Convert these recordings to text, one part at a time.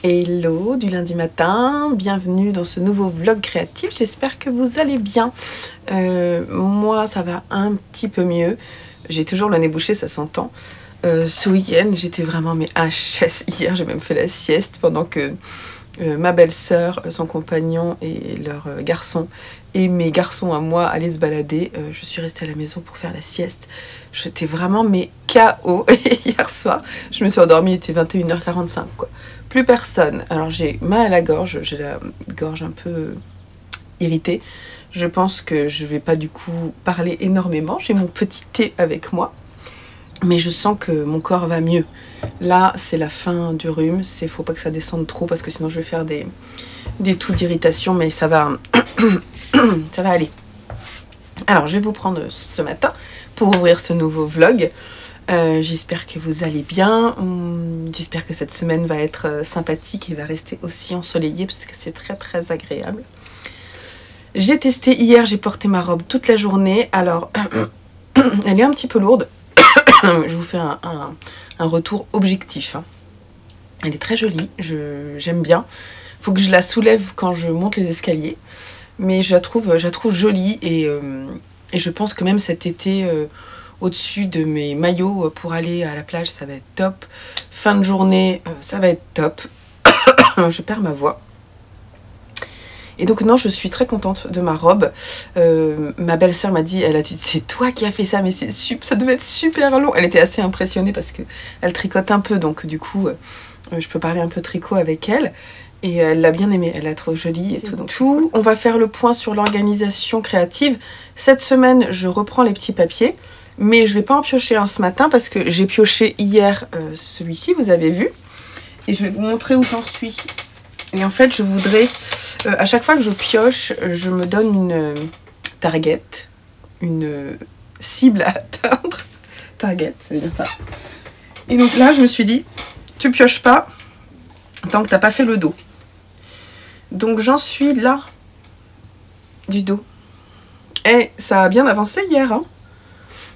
Hello du lundi matin, bienvenue dans ce nouveau vlog créatif, j'espère que vous allez bien. Moi ça va un petit peu mieux, j'ai toujours le nez bouché, ça s'entend. Ce week-end j'étais vraiment mais HS, hier j'ai même fait la sieste pendant que ma belle-sœur, son compagnon et leur garçon et mes garçons à moi allaient se balader. Je suis restée à la maison pour faire la sieste. J'étais vraiment mais KO. Et hier soir, je me suis endormie, il était 21h45 quoi. Plus personne. Alors j'ai mal à la gorge, j'ai la gorge un peu irritée. Je pense que je vais pas du coup parler énormément. J'ai mon petit thé avec moi. Mais je sens que mon corps va mieux. Là, c'est la fin du rhume. Faut pas que ça descende trop parce que sinon je vais faire des toux d'irritation. Mais ça va, ça va aller. Alors, je vais vous prendre ce matin pour ouvrir ce nouveau vlog. J'espère que vous allez bien. J'espère que cette semaine va être sympathique et va rester aussi ensoleillée parce que c'est très très agréable. J'ai testé hier, j'ai porté ma robe toute la journée. Alors, elle est un petit peu lourde. Je vous fais un retour objectif. Elle est très jolie, j'aime bien. Faut que je la soulève quand je monte les escaliers. Mais je la trouve jolie et je pense que même cet été, au-dessus de mes maillots pour aller à la plage, ça va être top. Fin de journée, ça va être top. Je perds ma voix. Et donc non, je suis très contente de ma robe. Ma belle-sœur m'a dit, elle a dit, c'est toi qui as fait ça, mais ça devait être super long. Elle était assez impressionnée parce que elle tricote un peu, donc du coup, je peux parler un peu tricot avec elle. Et elle l'a bien aimé, elle l'a trouvé jolie et tout. Donc on va faire le point sur l'organisation créative. Cette semaine, je reprends les petits papiers, mais je vais pas en piocher un ce matin parce que j'ai pioché hier celui-ci, vous avez vu. Et je vais vous montrer où j'en suis. Et en fait, je voudrais, à chaque fois que je pioche, je me donne une target, une cible à atteindre. Target, c'est bien ça. Et donc là, je me suis dit, tu pioches pas tant que t'as pas fait le dos. Donc j'en suis là, du dos. Et ça a bien avancé hier. Hein.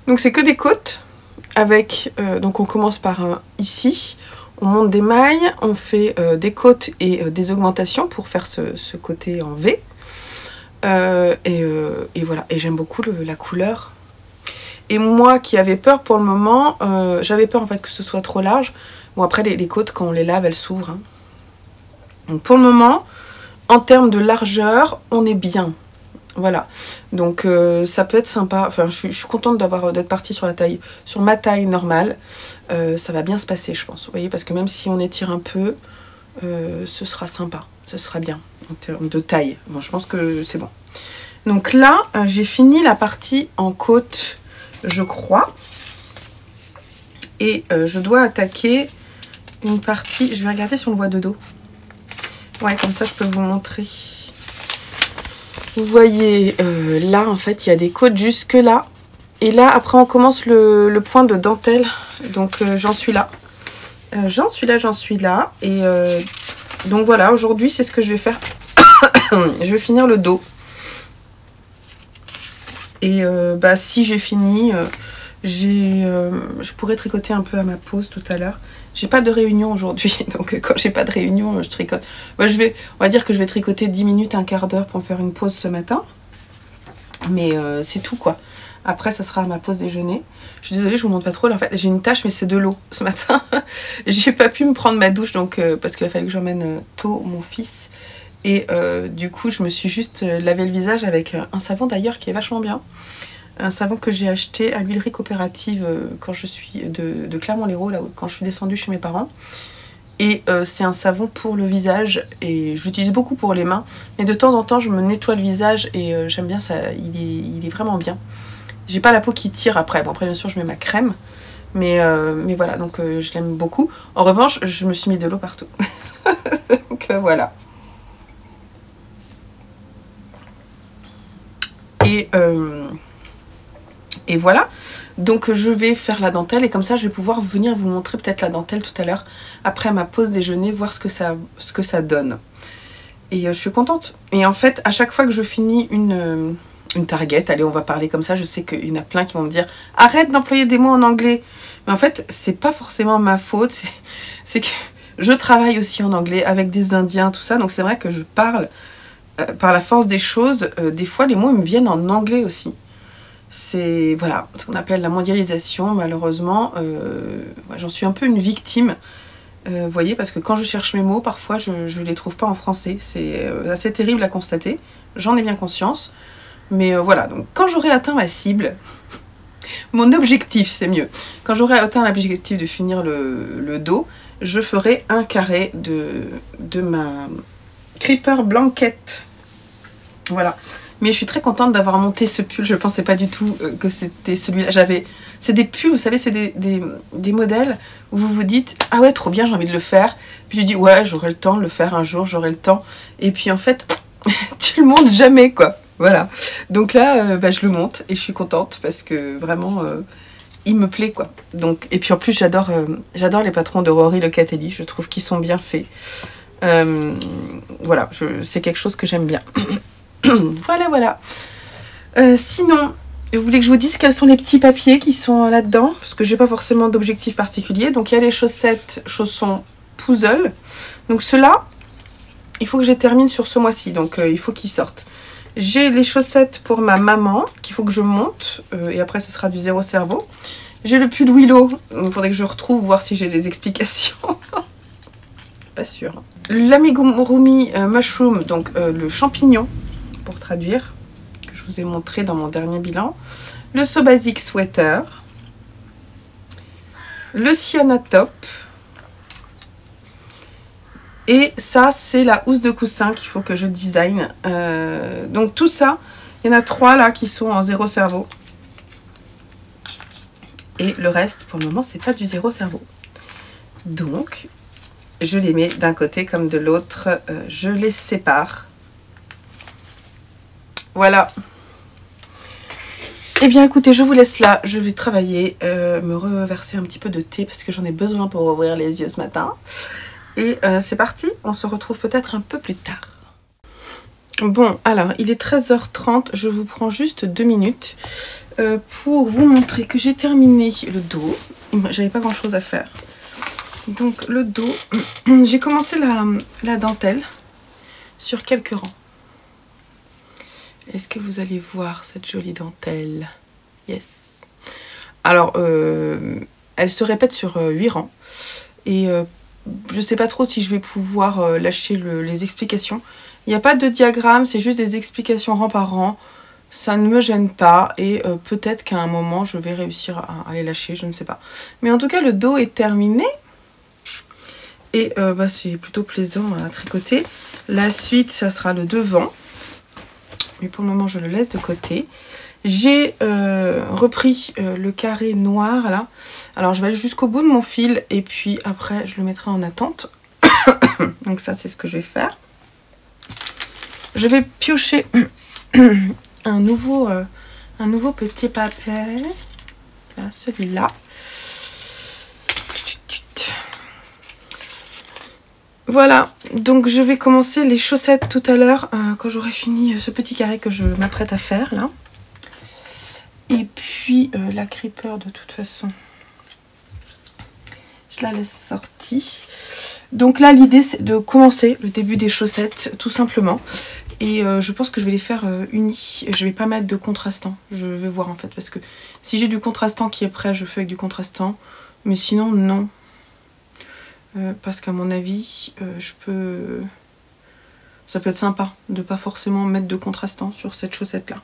Donc c'est que des côtes, avec, donc on commence par un ici. On monte des mailles, on fait des côtes et des augmentations pour faire ce côté en V. Et voilà, et j'aime beaucoup la couleur. Et moi qui avais peur pour le moment, j'avais peur en fait que ce soit trop large. Bon après les côtes quand on les lave elles s'ouvrent. Hein. Donc pour le moment, en termes de largeur, on est bien. Voilà, donc ça peut être sympa. Enfin, je suis contente d'être partie sur ma taille normale. Ça va bien se passer, je pense. Vous voyez, parce que même si on étire un peu, ce sera sympa. Ce sera bien en termes de taille. Bon, je pense que c'est bon. Donc là, j'ai fini la partie en côte, je crois. Et je dois attaquer une partie. Je vais regarder si on le voit de dos. Ouais, comme ça, je peux vous montrer. Vous voyez, là, en fait, il y a des côtes jusque là. Et là, après, on commence le point de dentelle. Donc, j'en suis là. J'en suis là. Et donc, voilà, aujourd'hui, c'est ce que je vais faire. Je vais finir le dos. Et bah, si j'ai fini, je pourrais tricoter un peu à ma pause tout à l'heure. J'ai pas de réunion aujourd'hui, donc quand j'ai pas de réunion, je tricote. Moi, on va dire que je vais tricoter 10 minutes, un quart d'heure pour me faire une pause ce matin. Mais c'est tout quoi. Après, ça sera à ma pause déjeuner. Je suis désolée, je vous montre pas trop. Là, en fait, j'ai une tache, mais c'est de l'eau ce matin. J'ai pas pu me prendre ma douche, donc parce qu'il a fallu que j'emmène tôt mon fils. Et du coup, je me suis juste lavé le visage avec un savon d'ailleurs qui est vachement bien. Un savon que j'ai acheté à l'huilerie coopérative quand je suis de Clermont-Lérault, là quand je suis descendue chez mes parents. Et c'est un savon pour le visage et je l'utilise beaucoup pour les mains. Mais de temps en temps, je me nettoie le visage et j'aime bien ça, il est vraiment bien. J'ai pas la peau qui tire après. Bon, après, bien sûr, je mets ma crème. Mais voilà, donc je l'aime beaucoup. En revanche, je me suis mis de l'eau partout. Donc voilà. Et voilà, donc je vais faire la dentelle et comme ça je vais pouvoir venir vous montrer peut-être la dentelle tout à l'heure après ma pause déjeuner, voir ce que ça donne. Et je suis contente. Et en fait, à chaque fois que je finis une target, allez on va parler comme ça, je sais qu'il y en a plein qui vont me dire arrête d'employer des mots en anglais. Mais en fait, c'est pas forcément ma faute, c'est que Je travaille aussi en anglais avec des Indiens, tout ça. Donc c'est vrai que je parle par la force des choses. Des fois, les mots me viennent en anglais aussi. C'est voilà, ce qu'on appelle la mondialisation, malheureusement. J'en suis un peu une victime. Vous voyez, parce que quand je cherche mes mots, parfois je ne les trouve pas en français. C'est assez terrible à constater. J'en ai bien conscience. Mais voilà, donc quand j'aurai atteint ma cible, mon objectif, c'est mieux. Quand j'aurai atteint l'objectif de finir le dos, je ferai un carré de ma Creeper Blanket. Voilà. Mais je suis très contente d'avoir monté ce pull. Je ne pensais pas du tout que c'était celui-là. C'est des pulls, vous savez, c'est des modèles où vous vous dites « Ah ouais, trop bien, j'ai envie de le faire. » Puis tu dis « Ouais, j'aurai le temps de le faire un jour, j'aurai le temps. » Et puis en fait, tu le montes jamais, quoi. Voilà. Donc là, je le monte et je suis contente parce que vraiment, il me plaît, quoi. Donc, et puis en plus, j'adore les patrons de Rory Locatelli. Je trouve qu'ils sont bien faits. Voilà, c'est quelque chose que j'aime bien. Voilà, voilà. Sinon, vous voulez que je vous dise quels sont les petits papiers qui sont là-dedans? Parce que j'ai pas forcément d'objectif particulier. Donc il y a les chaussettes, chaussons, puzzle. Donc ceux-là, il faut que je les termine sur ce mois-ci. Donc il faut qu'ils sortent. J'ai les chaussettes pour ma maman, qu'il faut que je monte. Et après, ce sera du zéro cerveau. J'ai le pull Willow. Il faudrait que je retrouve, voir si j'ai des explications. Pas sûr. L'amigurumi mushroom, donc le champignon, pour traduire, que je vous ai montré dans mon dernier bilan. Le So Basic Sweater. Le Sienna Top. Et ça, c'est la housse de coussin qu'il faut que je design. Donc tout ça, il y en a 3 là qui sont en zéro cerveau. Et le reste, pour le moment, c'est pas du zéro cerveau. Donc, je les mets d'un côté comme de l'autre. Je les sépare. Voilà. Eh bien, écoutez, je vous laisse là. Je vais travailler, me reverser un petit peu de thé parce que j'en ai besoin pour ouvrir les yeux ce matin. Et c'est parti, on se retrouve peut-être un peu plus tard. Bon, alors, il est 13h30, je vous prends juste 2 minutes pour vous montrer que j'ai terminé le dos. J'avais pas grand-chose à faire. Donc, le dos, j'ai commencé la dentelle sur quelques rangs. Est-ce que vous allez voir cette jolie dentelle? Yes. Alors, elle se répète sur 8 rangs. Et je sais pas trop si je vais pouvoir lâcher les explications. Il n'y a pas de diagramme, c'est juste des explications rang par rang. Ça ne me gêne pas et peut-être qu'à un moment je vais réussir à les lâcher, je ne sais pas. Mais en tout cas, le dos est terminé. Et c'est plutôt plaisant à tricoter. La suite, ça sera le devant. Mais pour le moment, je le laisse de côté. J'ai repris le carré noir là. Alors je vais aller jusqu'au bout de mon fil et puis après je le mettrai en attente. Donc ça c'est ce que je vais faire. Je vais piocher un nouveau petit papier. Là, celui-là. Voilà, donc je vais commencer les chaussettes tout à l'heure quand j'aurai fini ce petit carré que je m'apprête à faire là. Et puis la Creeper de toute façon, je la laisse sortie. Donc là l'idée c'est de commencer le début des chaussettes tout simplement. Et je pense que je vais les faire unies. Je vais pas mettre de contrastant. Je vais voir en fait parce que si j'ai du contrastant qui est prêt, je fais avec du contrastant. Mais sinon non. Parce qu'à mon avis, ça peut être sympa de pas forcément mettre de contrastant sur cette chaussette là.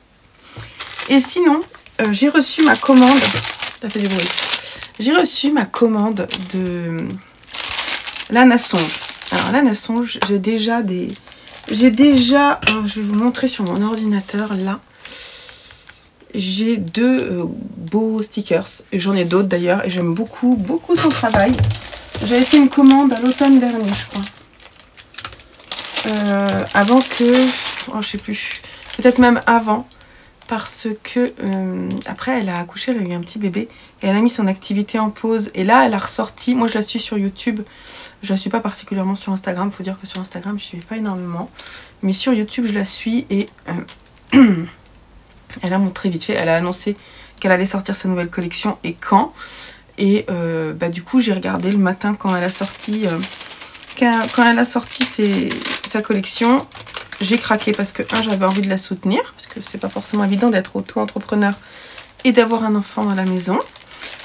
Et sinon, j'ai reçu ma commande. Ça fait du bruit. J'ai reçu ma commande de Lana Songe. Alors Lana Songe, j'ai déjà, je vais vous montrer sur mon ordinateur là. J'ai 2 beaux stickers. Et j'en ai d'autres d'ailleurs. Et j'aime beaucoup, beaucoup son travail. J'avais fait une commande à l'automne dernier, je crois. Avant que... Oh, je sais plus. Peut-être même avant. Parce que... après, elle a accouché, elle a eu un petit bébé. Et elle a mis son activité en pause. Et là, elle a ressorti... Moi, je la suis sur YouTube. Je la suis pas particulièrement sur Instagram. Il faut dire que sur Instagram, je ne suis pas énormément. Mais sur YouTube, je la suis. Et elle a montré vite fait. Elle a annoncé qu'elle allait sortir sa nouvelle collection. Et quand... Et du coup j'ai regardé le matin quand elle a sorti quand elle a sorti sa collection, j'ai craqué parce que, j'avais envie de la soutenir, parce que c'est pas forcément évident d'être auto-entrepreneur et d'avoir un enfant dans la maison.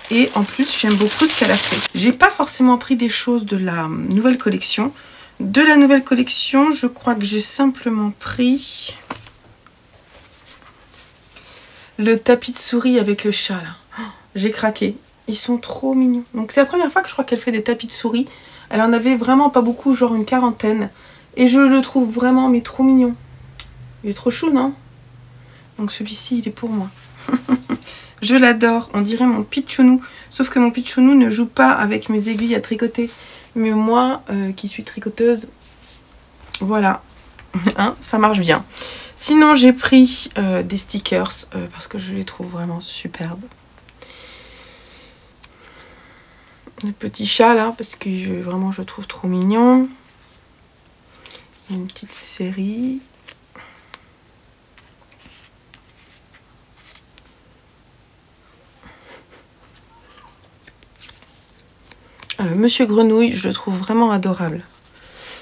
Et en plus, j'aime beaucoup ce qu'elle a fait. J'ai pas forcément pris des choses de la nouvelle collection. De la nouvelle collection, je crois que j'ai simplement pris le tapis de souris avec le chat, là. Oh, j'ai craqué. Ils sont trop mignons. Donc c'est la première fois que je crois qu'elle fait des tapis de souris. Elle en avait vraiment pas beaucoup, genre une quarantaine. Et je le trouve vraiment, mais trop mignon. Il est trop chou, non? Donc celui-ci, il est pour moi. Je l'adore. On dirait mon pitchounou. Sauf que mon pitchounou ne joue pas avec mes aiguilles à tricoter. Mais moi, qui suis tricoteuse, voilà. Hein, ça marche bien. Sinon, j'ai pris des stickers parce que je les trouve vraiment superbes. Le petit chat là, parce que vraiment je le trouve trop mignon. Une petite série. Alors, Monsieur Grenouille, je le trouve vraiment adorable.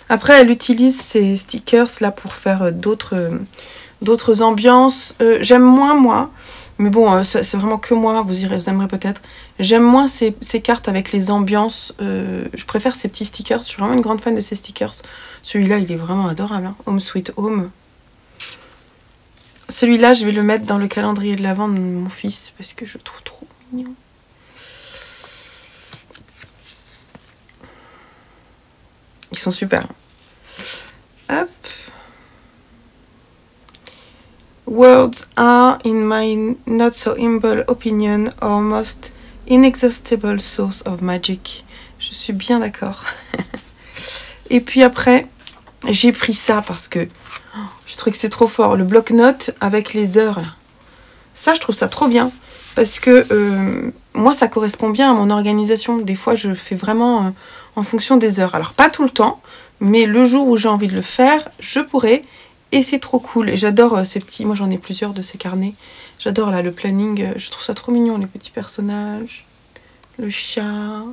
Après, elle utilise ces stickers là pour faire d'autres ambiances. J'aime moins moi, mais bon, c'est vraiment que moi, vous aimerez peut-être. J'aime moins ces cartes avec les ambiances. Je préfère ces petits stickers. Je suis vraiment une grande fan de ces stickers. Celui-là, il est vraiment adorable. Hein. Home Sweet Home. Celui-là, je vais le mettre dans le calendrier de l'Avent de mon fils parce que je le trouve trop mignon. Ils sont super. Hop. Words are, in my not so humble opinion, our most inexhaustible source of magic. Je suis bien d'accord. Et puis après, j'ai pris ça parce que je trouve que c'est trop fort. Le bloc-notes avec les heures. Là. Ça, je trouve ça trop bien. Parce que moi, ça correspond bien à mon organisation. Des fois, je fais vraiment en fonction des heures. Alors, pas tout le temps, mais le jour où j'ai envie de le faire, je pourrais. Et c'est trop cool. Et j'adore ces petits... Moi, j'en ai plusieurs de ces carnets. J'adore là le planning. Je trouve ça trop mignon, les petits personnages. Le chat.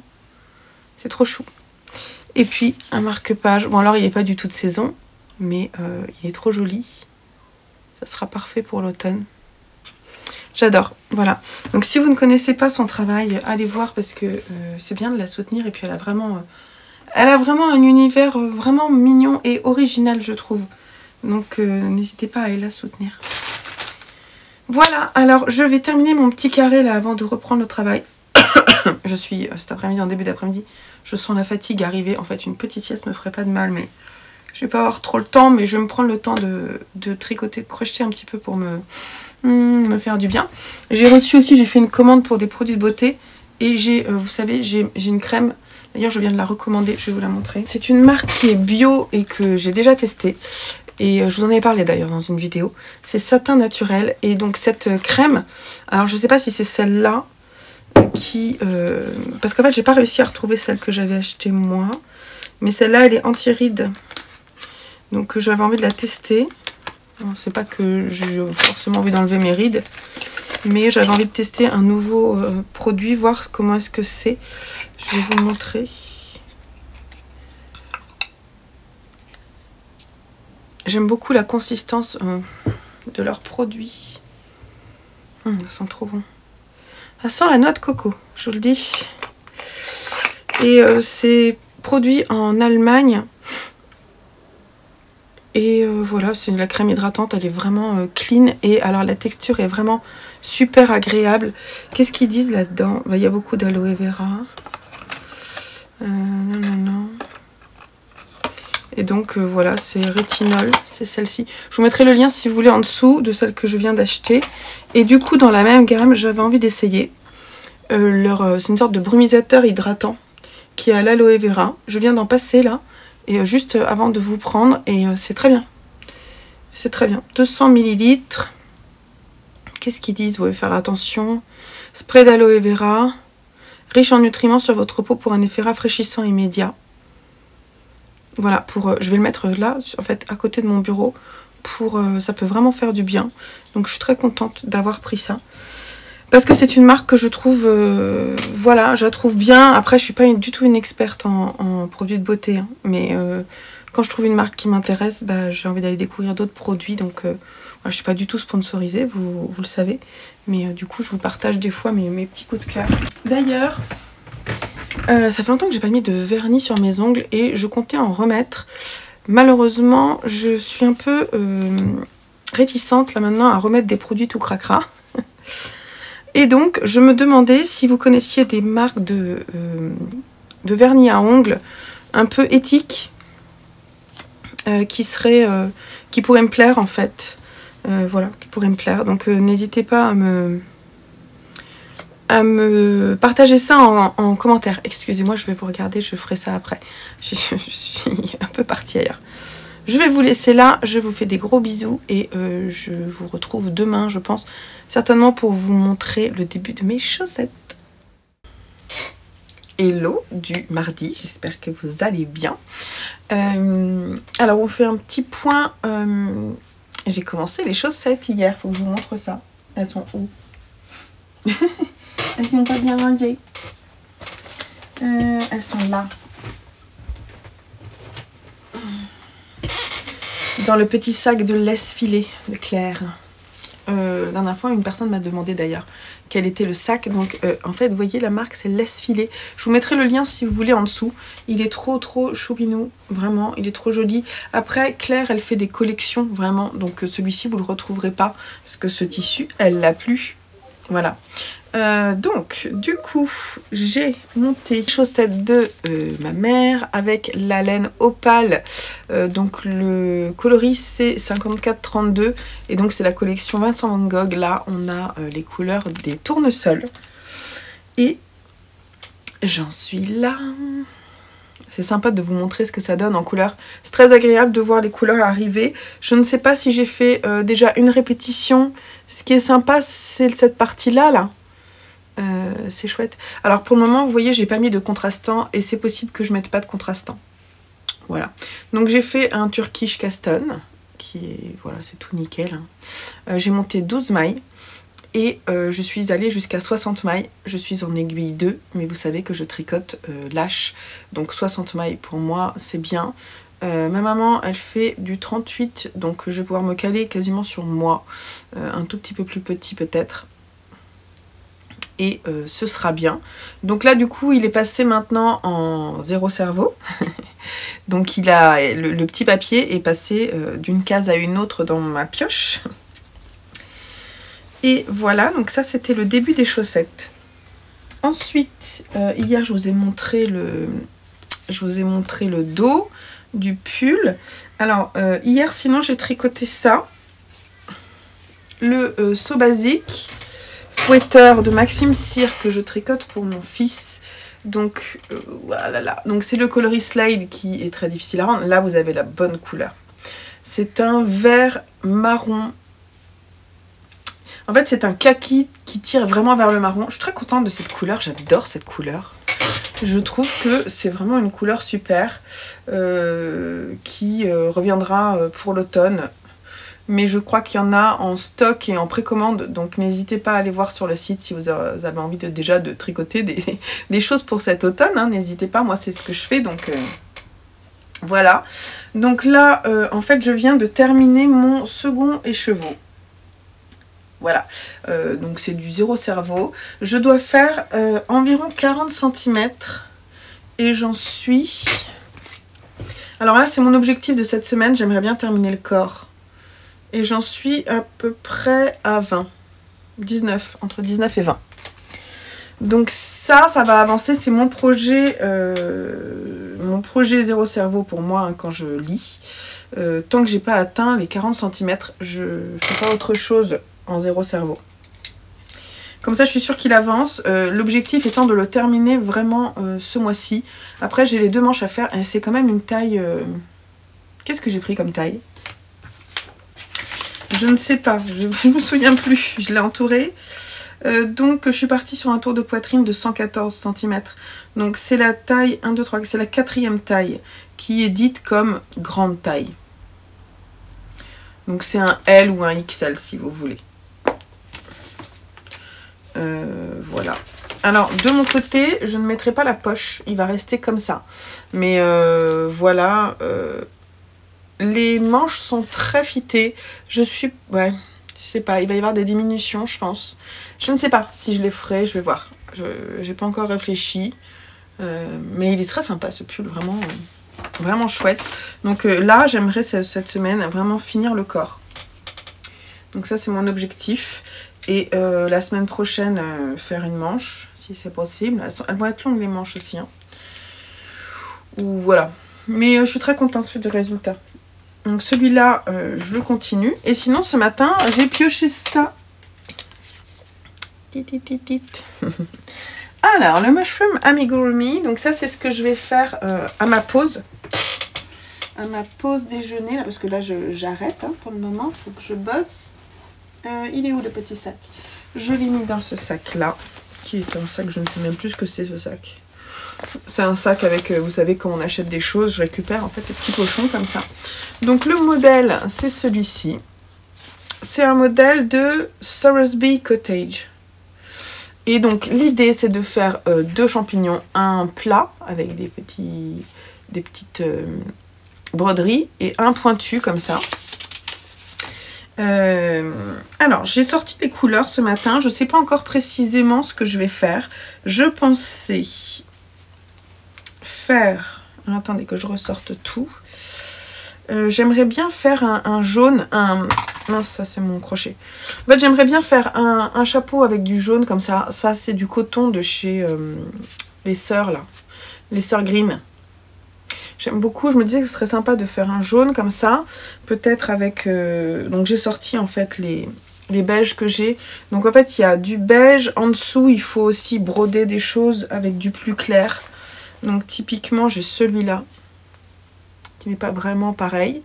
C'est trop chou. Et puis, un marque-page. Bon, alors, il n'est pas du tout de saison, mais il est trop joli. Ça sera parfait pour l'automne. J'adore, voilà. Donc si vous ne connaissez pas son travail, allez voir parce que c'est bien de la soutenir. Et puis elle a vraiment un univers vraiment mignon et original, je trouve. Donc n'hésitez pas à aller la soutenir. Voilà, alors je vais terminer mon petit carré là avant de reprendre le travail. Je suis cet après-midi, en début d'après-midi, je sens la fatigue arriver. En fait, une petite sieste me ferait pas de mal, mais je vais pas avoir trop le temps, mais je vais me prendre le temps de tricoter, de crocheter un petit peu pour me faire du bien. J'ai reçu aussi, j'ai fait une commande pour des produits de beauté. Et j'ai, vous savez, j'ai une crème. D'ailleurs, je viens de la recommander, je vais vous la montrer. C'est une marque qui est bio et que j'ai déjà testée. Et je vous en ai parlé d'ailleurs dans une vidéo. C'est Satin Naturel. Et donc cette crème, alors je sais pas si c'est celle-là qui... parce qu'en fait, j'ai pas réussi à retrouver celle que j'avais achetée moi. Mais celle-là, elle est anti-rides. Donc j'avais envie de la tester. C'est pas que j'ai forcément envie d'enlever mes rides, mais j'avais envie de tester un nouveau produit, voir comment est-ce que c'est. Je vais vous montrer. J'aime beaucoup la consistance de leurs produits. Ça sent trop bon. Ça sent la noix de coco, je vous le dis. Et c'est produit en Allemagne. Et voilà, c'est la crème hydratante, elle est vraiment clean. Et alors la texture est vraiment super agréable. Qu'est-ce qu'ils disent là-dedans? Il y a beaucoup d'aloe vera. Non. Et donc voilà, c'est rétinol, c'est celle-ci. Je vous mettrai le lien si vous voulez en dessous de celle que je viens d'acheter. Et du coup, dans la même gamme, j'avais envie d'essayer. C'est une sorte de brumisateur hydratant qui est à l'aloe vera. Je viens d'en passer là. Et juste avant de vous prendre, et c'est très bien. C'est très bien. 200 ml. Qu'est-ce qu'ils disent? Vous devez faire attention. Spray d'aloe vera. Riche en nutriments sur votre peau pour un effet rafraîchissant immédiat. Voilà, je vais le mettre là, en fait, à côté de mon bureau. Ça peut vraiment faire du bien. Donc je suis très contente d'avoir pris ça. Parce que c'est une marque que je trouve, voilà, je la trouve bien. Après, je suis pas du tout une experte en produits de beauté, hein, mais quand je trouve une marque qui m'intéresse, bah, j'ai envie d'aller découvrir d'autres produits. Donc, voilà, je suis pas du tout sponsorisée, vous le savez. Mais du coup, je vous partage des fois mes petits coups de cœur. D'ailleurs, ça fait longtemps que j'ai pas mis de vernis sur mes ongles et je comptais en remettre. Malheureusement, je suis un peu réticente là maintenant à remettre des produits tout cracra. Et donc, je me demandais si vous connaissiez des marques de vernis à ongles un peu éthiques qui pourraient me plaire en fait. Voilà, qui pourraient me plaire. Donc, n'hésitez pas à me partager ça en commentaire. Excusez-moi, je vais vous regarder, je ferai ça après. Je suis un peu partie ailleurs. Je vais vous laisser là, je vous fais des gros bisous et je vous retrouve demain, je pense, certainement pour vous montrer le début de mes chaussettes. Hello du mardi, j'espère que vous allez bien. Alors on fait un petit point. J'ai commencé les chaussettes hier, faut que je vous montre ça. Elles sont où? Elles sont pas bien rangées. Elles sont là. Dans le petit sac de laisse-filet de Claire. La dernière fois, une personne m'a demandé d'ailleurs quel était le sac. Donc, en fait, vous voyez, la marque, c'est laisse-filet. Je vous mettrai le lien si vous voulez en dessous. Il est trop choupinou. Vraiment, il est trop joli. Après, Claire, elle fait des collections, vraiment. Donc, celui-ci, vous le retrouverez pas. Parce que ce tissu, elle l'a plus. Voilà. Donc, du coup, j'ai monté les chaussettes de ma mère avec la laine opale. Donc, le coloris c'est 5432 et donc c'est la collection Vincent Van Gogh. Là, on a les couleurs des tournesols. Et j'en suis là. C'est sympa de vous montrer ce que ça donne en couleur. C'est très agréable de voir les couleurs arriver. Je ne sais pas si j'ai fait déjà une répétition. Ce qui est sympa, c'est cette partie-là, là. C'est chouette. Alors pour le moment, vous voyez, j'ai pas mis de contrastant et c'est possible que je mette pas de contrastant. Voilà. Donc j'ai fait un Turkish Caston qui est, voilà, c'est tout nickel. Hein. J'ai monté 12 mailles et je suis allée jusqu'à 60 mailles. Je suis en aiguille 2, mais vous savez que je tricote lâche. Donc 60 mailles pour moi, c'est bien. Ma maman, elle fait du 38, donc je vais pouvoir me caler quasiment sur moi. Un tout petit peu plus petit peut-être. Et ce sera bien. Donc là, du coup, il est passé maintenant en zéro cerveau. Donc il a le petit papier est passé d'une case à une autre dans ma pioche. Et voilà, donc ça, c'était le début des chaussettes. Ensuite, hier, je vous ai montré le dos du pull. Alors, hier, sinon, j'ai tricoté ça. Le saut basique. Sweater de Maxime Cyr que je tricote pour mon fils. Donc voilà, donc c'est le coloris slide qui est très difficile à rendre. Là vous avez la bonne couleur. C'est un vert marron. En fait c'est un kaki qui tire vraiment vers le marron. Je suis très contente de cette couleur, j'adore cette couleur. Je trouve que c'est vraiment une couleur super qui reviendra pour l'automne. Mais je crois qu'il y en a en stock et en précommande, donc n'hésitez pas à aller voir sur le site si vous avez envie déjà de tricoter des choses pour cet automne, hein, n'hésitez pas, moi c'est ce que je fais, donc voilà. Donc là, en fait, je viens de terminer mon second écheveau. Voilà, donc c'est du zéro cerveau. Je dois faire environ 40 cm et j'en suis... Alors là, c'est mon objectif de cette semaine, j'aimerais bien terminer le corps. Et j'en suis à peu près à 20. 19, entre 19 et 20. Donc ça va avancer. C'est mon projet zéro cerveau pour moi hein, quand je lis. Tant que j'ai pas atteint les 40 cm, je fais pas autre chose en zéro cerveau. Comme ça, je suis sûre qu'il avance. L'objectif étant de le terminer vraiment ce mois-ci. Après, j'ai les 2 manches à faire. Et c'est quand même une taille... Qu'est-ce que j'ai pris comme taille ? Je ne sais pas, je ne me souviens plus, je l'ai entouré. Donc je suis partie sur un tour de poitrine de 114 cm. Donc c'est la taille 1, 2, 3, c'est la 4e taille qui est dite comme grande taille. Donc c'est un L ou un XL si vous voulez. voilà. Alors, de mon côté, je ne mettrai pas la poche. Il va rester comme ça. Mais voilà. Les manches sont très fitées. Ouais, je sais pas. Il va y avoir des diminutions, je pense. Je ne sais pas si je les ferai. Je vais voir. J'ai pas encore réfléchi. Mais il est très sympa, ce pull. Vraiment, vraiment chouette. Donc là, j'aimerais cette semaine vraiment finir le corps. Donc ça, c'est mon objectif. Et la semaine prochaine, faire une manche, si c'est possible. Elles vont être longues, les manches aussi. Hein. Ou voilà. Mais je suis très contente du résultat. Donc celui-là, je le continue. Et sinon, ce matin, j'ai pioché ça. Alors, le mushroom amigurumi. Donc ça, c'est ce que je vais faire à ma pause. À ma pause déjeuner. Là, parce que là, j'arrête hein, pour le moment. Il faut que je bosse. Il est où le petit sac? Je l'ai mis dans ce sac-là. Qui est un sac, je ne sais même plus ce que c'est ce sac. C'est un sac avec, vous savez, quand on achète des choses, je récupère en fait des petits pochons comme ça. Donc le modèle, c'est celui-ci. C'est un modèle de Sowersby Cottage. Et donc l'idée, c'est de faire 2 champignons, un plat avec des petites broderies et un pointu comme ça. Alors, j'ai sorti les couleurs ce matin. Je ne sais pas encore précisément ce que je vais faire. Je pensais faire... Alors, attendez que je ressorte tout. J'aimerais bien faire un jaune, mince, ça c'est mon crochet. En fait, j'aimerais bien faire un chapeau avec du jaune comme ça. Ça, c'est du coton de chez les sœurs, là. Les sœurs Green. J'aime beaucoup, je me disais que ce serait sympa de faire un jaune comme ça. Peut-être avec... donc, j'ai sorti, en fait, les beiges que j'ai. Donc, en fait, il y a du beige. En dessous, il faut aussi broder des choses avec du plus clair. Donc, typiquement, j'ai celui-là. Qui n'est pas vraiment pareil.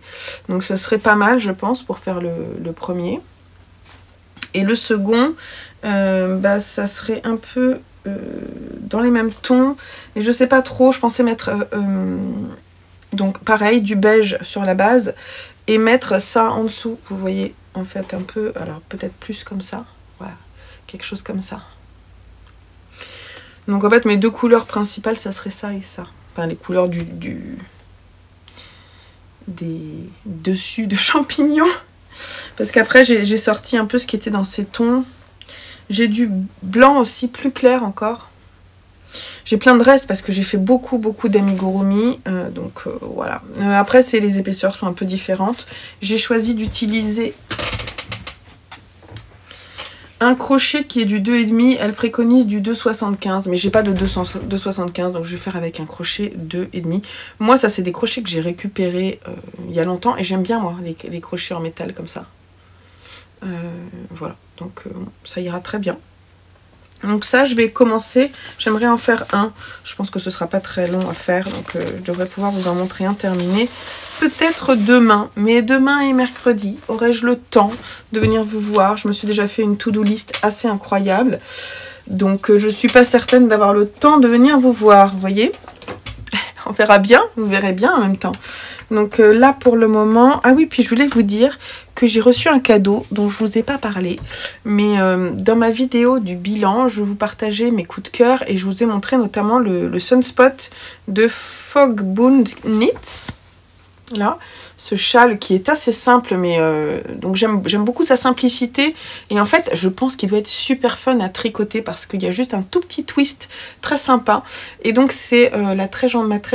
Donc ce serait pas mal, je pense, pour faire le premier. Et le second, bah, ça serait un peu dans les mêmes tons. Et je sais pas trop, je pensais mettre donc pareil, du beige sur la base. Et mettre ça en dessous, vous voyez, en fait un peu, alors peut-être plus comme ça. Voilà, quelque chose comme ça. Donc en fait, mes 2 couleurs principales, ça serait ça et ça. Enfin, les couleurs des dessus de champignons. Parce qu'après, j'ai sorti un peu ce qui était dans ces tons. J'ai du blanc aussi, plus clair encore. J'ai plein de restes parce que j'ai fait beaucoup d'amigurumi. Donc voilà. Après, les épaisseurs sont un peu différentes. J'ai choisi d'utiliser un crochet qui est du 2,5. Elle préconise du 2,75. Mais j'ai pas de 2,75. Donc je vais faire avec un crochet 2,5. Moi, ça, c'est des crochets que j'ai récupérés il y a longtemps. Et j'aime bien, moi, les crochets en métal comme ça. Voilà. Donc ça ira très bien. Donc ça, je vais commencer. J'aimerais en faire un. Je pense que ce sera pas très long à faire. Donc je devrais pouvoir vous en montrer un terminé. Peut-être demain. Mais demain et mercredi, aurai-je le temps de venir vous voir. Je me suis déjà fait une to-do list assez incroyable. Donc je suis pas certaine d'avoir le temps de venir vous voir. Vous voyez? On verra bien. Vous verrez bien en même temps. Donc là pour le moment... Ah oui, puis je voulais vous dire que j'ai reçu un cadeau dont je vous ai pas parlé. Mais dans ma vidéo du bilan, je vous partageais mes coups de cœur et je vous ai montré notamment le Sunspot de Fogbound Knits. Là, ce châle qui est assez simple, mais donc j'aime beaucoup sa simplicité. Et en fait, je pense qu'il doit être super fun à tricoter parce qu'il y a juste un tout petit twist très sympa. Et donc c'est ma très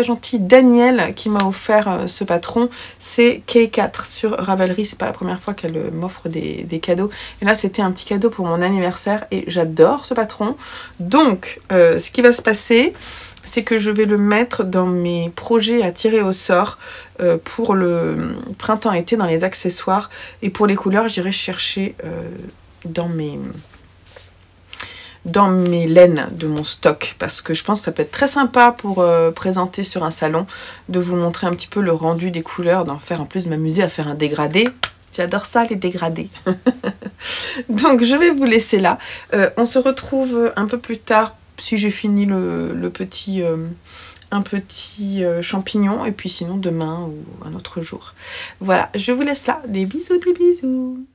gentille Danielle qui m'a offert ce patron. C'est K4 sur Ravelry. C'est pas la première fois qu'elle m'offre des cadeaux. Et là, c'était un petit cadeau pour mon anniversaire et j'adore ce patron. Donc, ce qui va se passer, c'est que je vais le mettre dans mes projets à tirer au sort pour le printemps-été dans les accessoires. Et pour les couleurs, j'irai chercher dans mes laines de mon stock. Parce que je pense que ça peut être très sympa pour présenter sur un salon, de vous montrer un petit peu le rendu des couleurs, d'en faire en plus, m'amuser à faire un dégradé. J'adore ça, les dégradés. Donc, je vais vous laisser là. On se retrouve un peu plus tard si j'ai fini un petit champignon, et puis sinon demain ou un autre jour. Voilà, je vous laisse là. Des bisous, des bisous.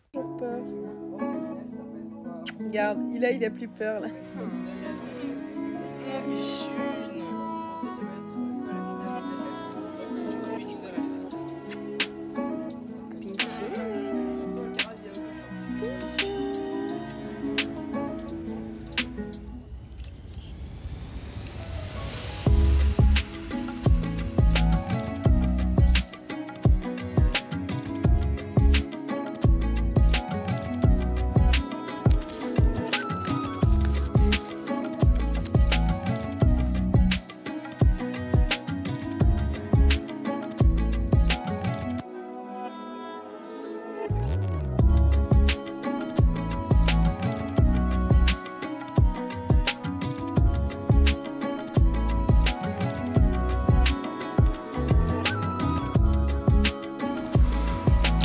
Regarde, il a plus peur là.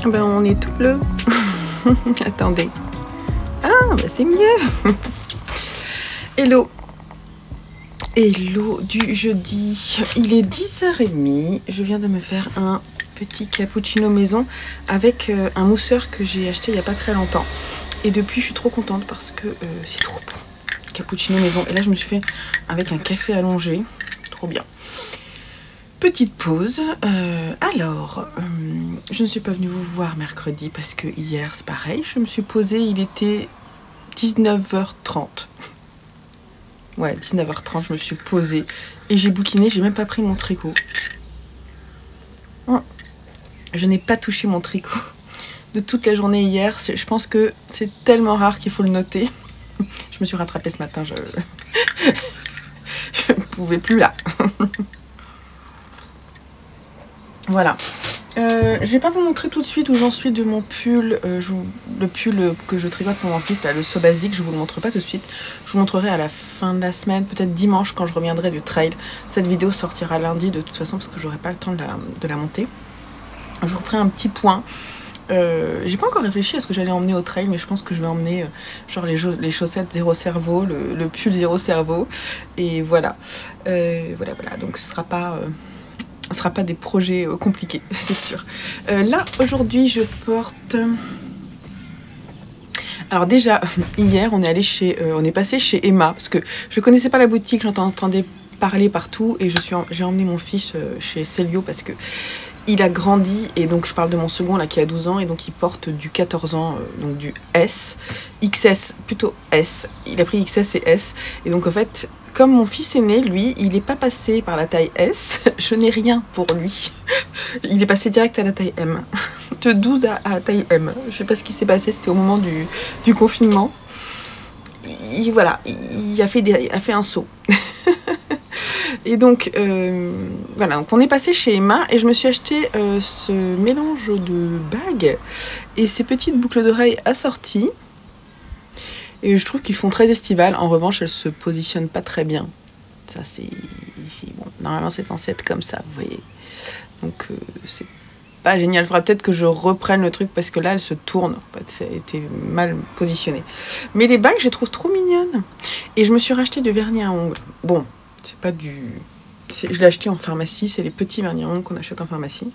Ben on est tout bleu. Attendez. Ah ben c'est mieux. Hello. Hello du jeudi. Il est 10h30. Je viens de me faire un petit cappuccino maison avec un mousseur que j'ai acheté il n'y a pas très longtemps. Et depuis je suis trop contente parce que c'est trop bon. Cappuccino maison. Et là je me suis fait avec un café allongé. Trop bien. Petite pause. Je ne suis pas venue vous voir mercredi parce que hier c'est pareil. Je me suis posée, il était 19h30. Ouais, 19h30, je me suis posée et j'ai bouquiné, j'ai même pas pris mon tricot. Je n'ai pas touché mon tricot de toute la journée hier. Je pense que c'est tellement rare qu'il faut le noter. Je me suis rattrapée ce matin, je ne pouvais plus là. Voilà. Je vais pas vous montrer tout de suite où j'en suis de mon pull. Le pull que je tricote pour mon fils, là, le saut basique, je vous le montre pas tout de suite. Je vous montrerai à la fin de la semaine, peut-être dimanche quand je reviendrai du trail. Cette vidéo sortira lundi de toute façon parce que j'aurai pas le temps de la monter. Je vous ferai un petit point. J'ai pas encore réfléchi à ce que j'allais emmener au trail, mais je pense que je vais emmener genre les chaussettes zéro cerveau, le pull zéro cerveau. Et voilà. Voilà. Donc ce sera pas des projets compliqués, c'est sûr. Là, aujourd'hui, je porte... Alors déjà, hier, on est passé chez Emma, parce que je connaissais pas la boutique, j'entendais parler partout, et j'ai emmené mon fils chez Célio, parce que il a grandi, et donc je parle de mon second, là, qui a 12 ans, et donc il porte du 14 ans, donc du S, XS, plutôt S. Il a pris XS et S, et donc en fait... Comme mon fils aîné, lui, il n'est pas passé par la taille S, je n'ai rien pour lui. Il est passé direct à la taille M. De 12 à taille M. Je ne sais pas ce qui s'est passé, c'était au moment du confinement. Voilà, il a fait un saut. Et donc, voilà, donc on est passé chez Emma et je me suis acheté ce mélange de bagues et ces petites boucles d'oreilles assorties. Et je trouve qu'ils font très estival. En revanche, elles se positionnent pas très bien. Ça, c'est bon. Normalement, c'est censé être comme ça, vous voyez. Donc, c'est pas génial. Il faudra peut-être que je reprenne le truc parce que là, elles se tournent. En fait, ça a été mal positionné. Mais les bagues, je les trouve trop mignonnes. Et je me suis racheté du vernis à ongles. Bon, c'est pas du... Je l'ai acheté en pharmacie. C'est les petits vernis à ongles qu'on achète en pharmacie.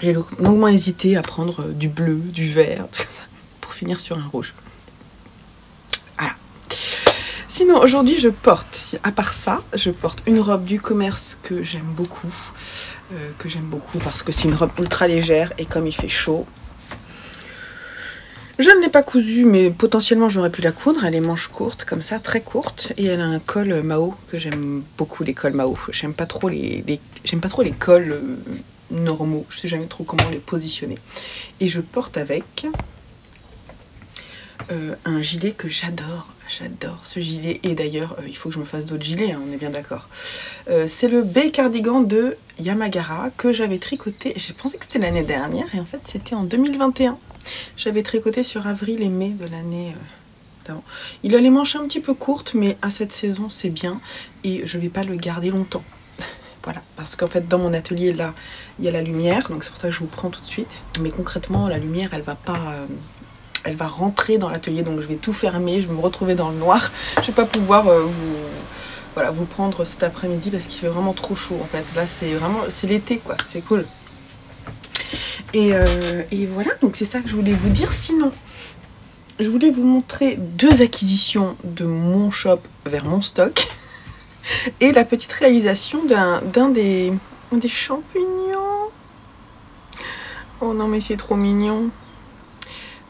J'ai longuement hésité à prendre du bleu, du vert, tout ça. Finir sur un rouge. Voilà. Sinon aujourd'hui je porte, à part ça, je porte une robe du commerce que j'aime beaucoup parce que c'est une robe ultra légère et comme il fait chaud, je ne l'ai pas cousue mais potentiellement j'aurais pu la coudre. Elle est manche courte comme ça, très courte et elle a un col Mao que j'aime beaucoup, les cols Mao. J'aime pas trop les cols normaux, je sais jamais trop comment les positionner. Et je porte avec un gilet que j'adore ce gilet et d'ailleurs il faut que je me fasse d'autres gilets, hein, on est bien d'accord. C'est le Bay Cardigan de Yamagara que j'avais tricoté, je pensais que c'était l'année dernière et en fait c'était en 2021. J'avais tricoté sur avril et mai de l'année d'avant. Il a les manches un petit peu courtes mais à cette saison c'est bien et je vais pas le garder longtemps. Voilà, parce qu'en fait dans mon atelier là il y a la lumière, donc c'est pour ça que je vous prends tout de suite. Mais concrètement la lumière elle va pas... elle va rentrer dans l'atelier, donc je vais tout fermer, je vais me retrouver dans le noir. Je vais pas pouvoir vous prendre cet après-midi parce qu'il fait vraiment trop chaud en fait. Là c'est l'été quoi, c'est cool. Et voilà, donc c'est ça que je voulais vous dire. Sinon, je voulais vous montrer deux acquisitions de mon shop vers mon stock et la petite réalisation d'un des champignons. Oh non mais c'est trop mignon.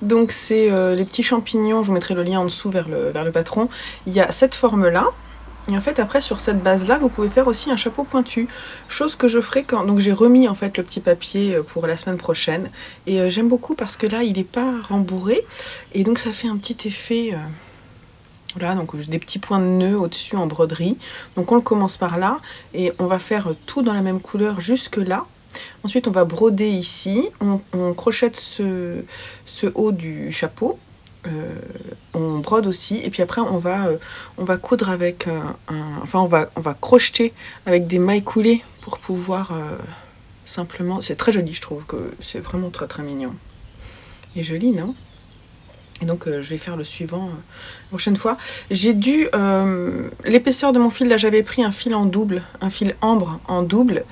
Donc c'est les petits champignons, je vous mettrai le lien en dessous vers le patron. Il y a cette forme là. Et en fait après sur cette base là vous pouvez faire aussi un chapeau pointu, chose que je ferai quand, donc j'ai remis en fait le petit papier pour la semaine prochaine et j'aime beaucoup parce que là il n'est pas rembourré et donc ça fait un petit effet, voilà, donc des petits points de nœud au dessus en broderie. Donc on le commence par là et on va faire tout dans la même couleur jusque là. Ensuite on va broder ici, on crochette ce haut du chapeau. On brode aussi et puis après on va coudre avec enfin on va crocheter avec des mailles coulées pour pouvoir simplement, c'est très joli, je trouve que c'est vraiment très très mignon. Il est joli, non? Et donc je vais faire le suivant la prochaine fois. J'ai dû l'épaisseur de mon fil, là j'avais pris un fil en double, un fil ambre en double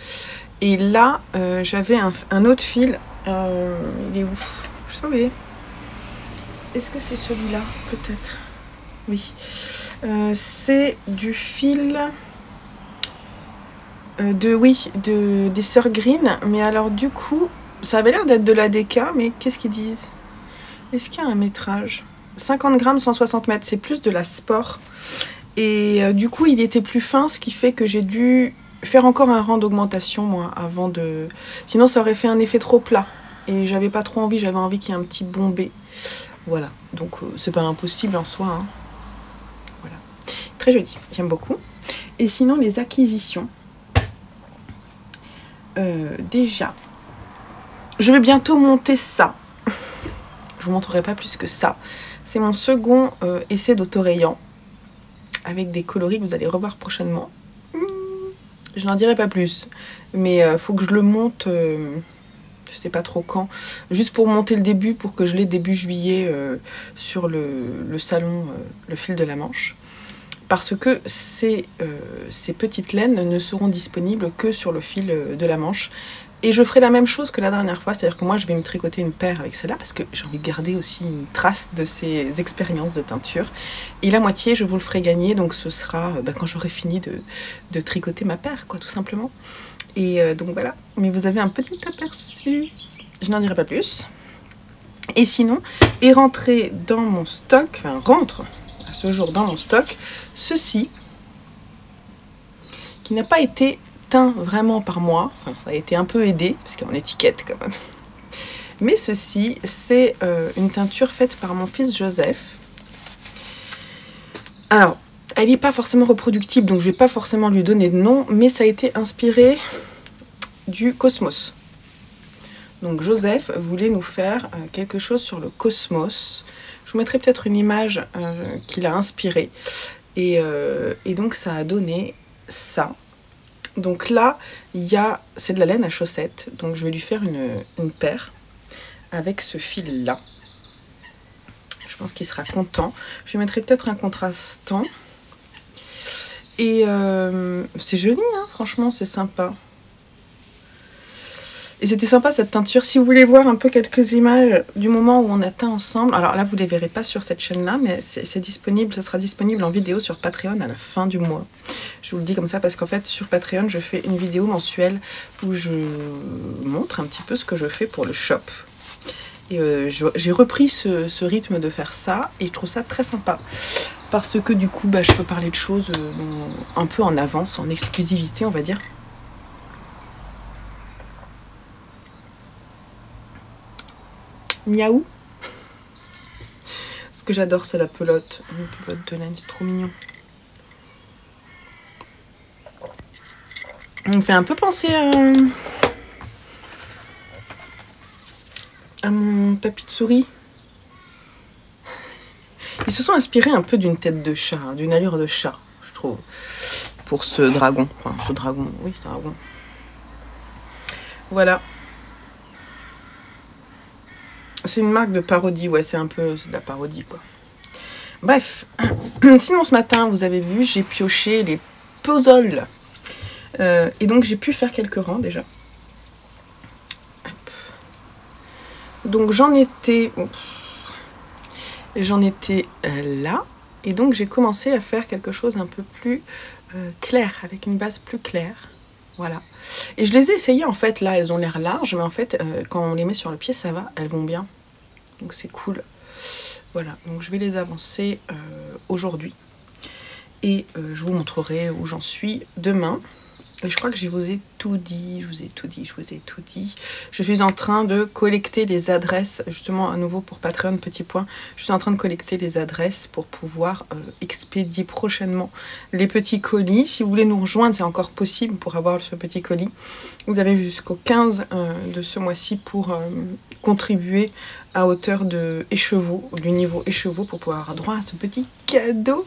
et là j'avais un autre fil, il est où? Je sais pas où il est. Est-ce que c'est celui-là? Peut-être. Oui. C'est du fil des sœurs Green. Mais alors du coup, ça avait l'air d'être de la DK, mais qu'est-ce qu'ils disent? Est-ce qu'il y a un métrage? 50 grammes, 160 mètres. C'est plus de la sport. Et du coup, il était plus fin, ce qui fait que j'ai dû faire encore un rang d'augmentation, moi, avant de... Sinon, ça aurait fait un effet trop plat. Et j'avais pas trop envie, j'avais envie qu'il y ait un petit bombé. Voilà, donc c'est pas impossible en soi, hein. Voilà, très joli, j'aime beaucoup. Et sinon les acquisitions, déjà, je vais bientôt monter ça. Je vous montrerai pas plus que ça. C'est mon second essai d'autorayant avec des coloris que vous allez revoir prochainement. Je n'en dirai pas plus, mais faut que je le monte. Je sais pas trop quand, juste pour monter le début, pour que je l'ai début juillet sur le salon, le fil de la Manche. Parce que ces petites laines ne seront disponibles que sur le fil de la Manche. Et je ferai la même chose que la dernière fois, c'est-à-dire que moi je vais me tricoter une paire avec celle-là, parce que j'ai envie de garder aussi une trace de ces expériences de teinture. Et la moitié, je vous le ferai gagner, donc ce sera quand j'aurai fini de tricoter ma paire, quoi, tout simplement. Et donc voilà, mais vous avez un petit aperçu, je n'en dirai pas plus. Et sinon, est rentré dans mon stock, enfin rentre à ce jour dans mon stock, ceci, qui n'a pas été teint vraiment par moi, enfin, ça a été un peu aidé, parce qu'il y a en étiquette quand même. Mais ceci, c'est une teinture faite par mon fils Joseph. Alors, elle n'est pas forcément reproductible, donc je ne vais pas forcément lui donner de nom, mais ça a été inspiré du cosmos. Donc Joseph voulait nous faire quelque chose sur le cosmos. Je vous mettrai peut-être une image qu'il a inspirée. Et donc ça a donné ça. Donc là, c'est de la laine à chaussettes. Donc je vais lui faire une paire avec ce fil-là. Je pense qu'il sera content. Je lui mettrai peut-être un contrastant. Et c'est joli, hein, franchement, c'est sympa. Et c'était sympa cette teinture. Si vous voulez voir un peu quelques images du moment où on a teint ensemble, alors là vous ne les verrez pas sur cette chaîne là, mais c'est disponible, ce sera disponible en vidéo sur Patreon à la fin du mois. Je vous le dis comme ça parce qu'en fait sur Patreon je fais une vidéo mensuelle où je montre un petit peu ce que je fais pour le shop. Et j'ai repris ce rythme de faire ça et je trouve ça très sympa. Parce que du coup je peux parler de choses un peu en avance, en exclusivité on va dire. Miaou. Ce que j'adore c'est la pelote. Une pelote de laine, c'est trop mignon. On me fait un peu penser à mon tapis de souris. Ils se sont inspirés un peu d'une tête de chat, hein, d'une allure de chat, je trouve. Pour ce dragon. Enfin, ce dragon, oui, c'est un dragon. Voilà. C'est une marque de parodie, ouais, c'est de la parodie, quoi. Bref, sinon ce matin, vous avez vu, j'ai pioché les puzzles. Et donc j'ai pu faire quelques rangs déjà. Donc j'en étais... j'en étais là. Et donc j'ai commencé à faire quelque chose un peu plus clair, avec une base plus claire. Voilà. Et je les ai essayées en fait, là elles ont l'air larges, mais en fait quand on les met sur le pied ça va, elles vont bien. Donc c'est cool. Voilà, donc je vais les avancer aujourd'hui. Et je vous montrerai où j'en suis demain. Et je crois que je vous ai tout dit, je vous ai tout dit. Je suis en train de collecter les adresses, justement à nouveau pour Patreon, petit point. Je suis en train de collecter les adresses pour pouvoir expédier prochainement les petits colis. Si vous voulez nous rejoindre, c'est encore possible pour avoir ce petit colis. Vous avez jusqu'au 15 de ce mois-ci pour contribuer à hauteur de écheveau, du niveau écheveau, pour pouvoir avoir droit à ce petit cadeau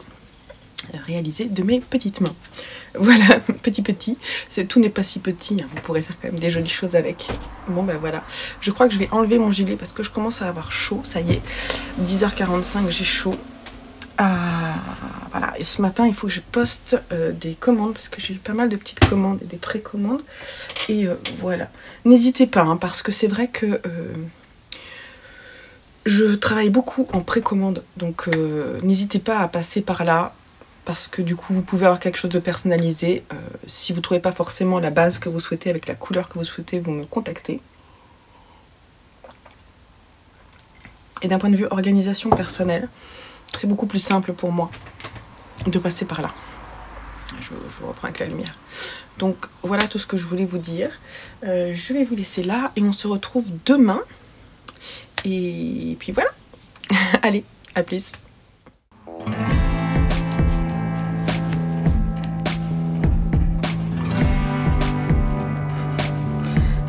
réalisé de mes petites mains. Voilà, petit, tout n'est pas si petit, hein. Vous pourrez faire quand même des jolies choses avec. Bon ben voilà, je crois que je vais enlever mon gilet parce que je commence à avoir chaud, ça y est, 10h45 j'ai chaud. Voilà, et ce matin il faut que je poste des commandes parce que j'ai eu pas mal de petites commandes et des précommandes. Et voilà, n'hésitez pas, hein, parce que c'est vrai que je travaille beaucoup en précommande, donc n'hésitez pas à passer par là. Parce que du coup vous pouvez avoir quelque chose de personnalisé. Si vous ne trouvez pas forcément la base que vous souhaitez avec la couleur que vous souhaitez, vous me contactez. Et d'un point de vue organisation personnelle, c'est beaucoup plus simple pour moi de passer par là. Je reprends avec la lumière. Donc voilà tout ce que je voulais vous dire. Je vais vous laisser là et on se retrouve demain. Et puis voilà. Allez, à plus.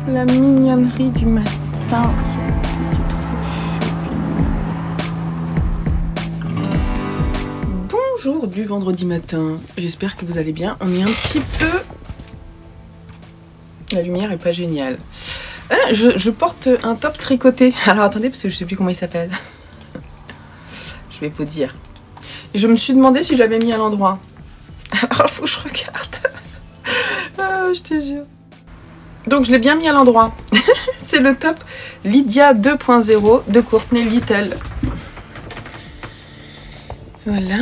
La mignonnerie du matin. Bonjour du vendredi matin. J'espère que vous allez bien. On est un petit peu... La lumière est pas géniale. Je porte un top tricoté. Alors attendez, parce que je sais plus comment il s'appelle. Je vais vous dire. Et je me suis demandé si je l'avais mis à l'endroit. Alors il faut que je regarde. Je te jure. Donc je l'ai bien mis à l'endroit. C'est le top Lydia 2.0 de Courtney Little. Voilà.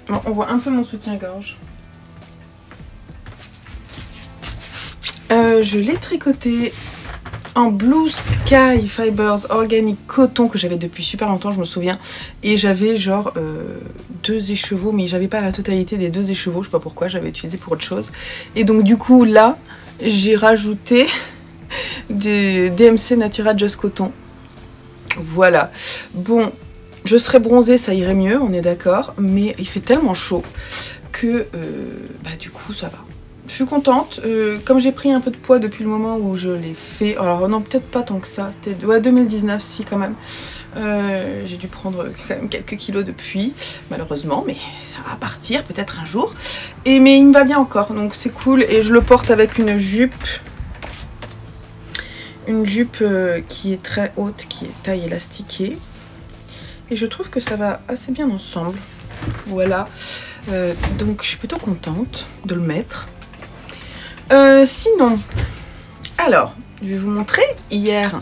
Bon, on voit un peu mon soutien-gorge. Je l'ai tricoté en Blue Sky Fibers Organic Coton que j'avais depuis super longtemps, je me souviens. Et j'avais genre 2 écheveaux, mais j'avais pas la totalité des 2 écheveaux, je sais pas pourquoi, j'avais utilisé pour autre chose. Et donc du coup là, j'ai rajouté du DMC Natura Just Coton. Voilà. Bon, je serais bronzée, ça irait mieux, on est d'accord. Mais il fait tellement chaud que du coup ça va. Je suis contente, comme j'ai pris un peu de poids depuis le moment où je l'ai fait, alors non peut-être pas tant que ça, c'était ouais, 2019 si quand même, j'ai dû prendre quand même quelques kilos depuis, malheureusement, mais ça va partir peut-être un jour, mais il me va bien encore, donc c'est cool, et je le porte avec une jupe qui est très haute, qui est taille élastiquée, et je trouve que ça va assez bien ensemble, voilà, donc je suis plutôt contente de le mettre. Sinon, alors, je vais vous montrer hier,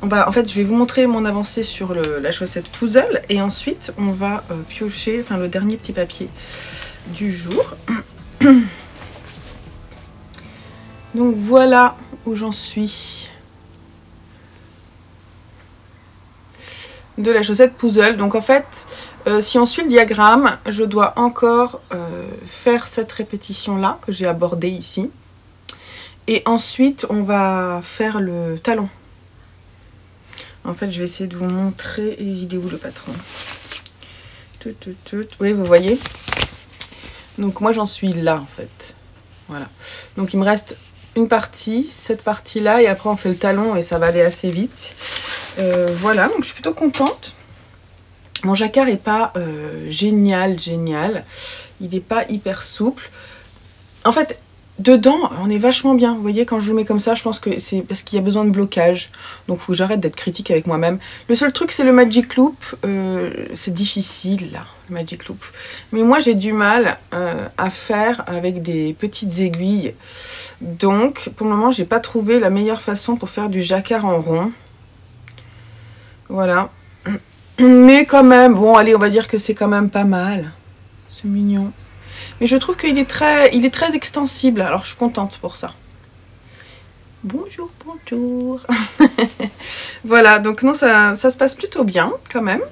en fait je vais vous montrer mon avancée sur la chaussette puzzle et ensuite on va piocher le dernier petit papier du jour. Donc voilà où j'en suis de la chaussette puzzle. Donc en fait, si on suit le diagramme, je dois encore faire cette répétition là que j'ai abordée ici. Et ensuite, on va faire le talon. En fait, je vais essayer de vous montrer. Il est où le patron? Oui, vous voyez. Donc moi, j'en suis là, en fait. Voilà. Donc il me reste une partie, cette partie-là, et après on fait le talon et ça va aller assez vite. Voilà, donc je suis plutôt contente. Mon jacquard n'est pas génial. Il n'est pas hyper souple. En fait... Dedans, on est vachement bien. Vous voyez, quand je le mets comme ça, je pense que c'est parce qu'il y a besoin de blocage. Donc, il faut que j'arrête d'être critique avec moi-même. Le seul truc, c'est le Magic Loop. C'est difficile, là, le Magic Loop. Mais moi, j'ai du mal à faire avec des petites aiguilles. Donc, pour le moment, j'ai pas trouvé la meilleure façon pour faire du jacquard en rond. Voilà. Mais quand même, bon, allez, on va dire que c'est quand même pas mal. C'est mignon. Mais je trouve qu'il est très extensible, alors je suis contente pour ça. Bonjour, bonjour. Voilà, donc non, ça se passe plutôt bien, quand même.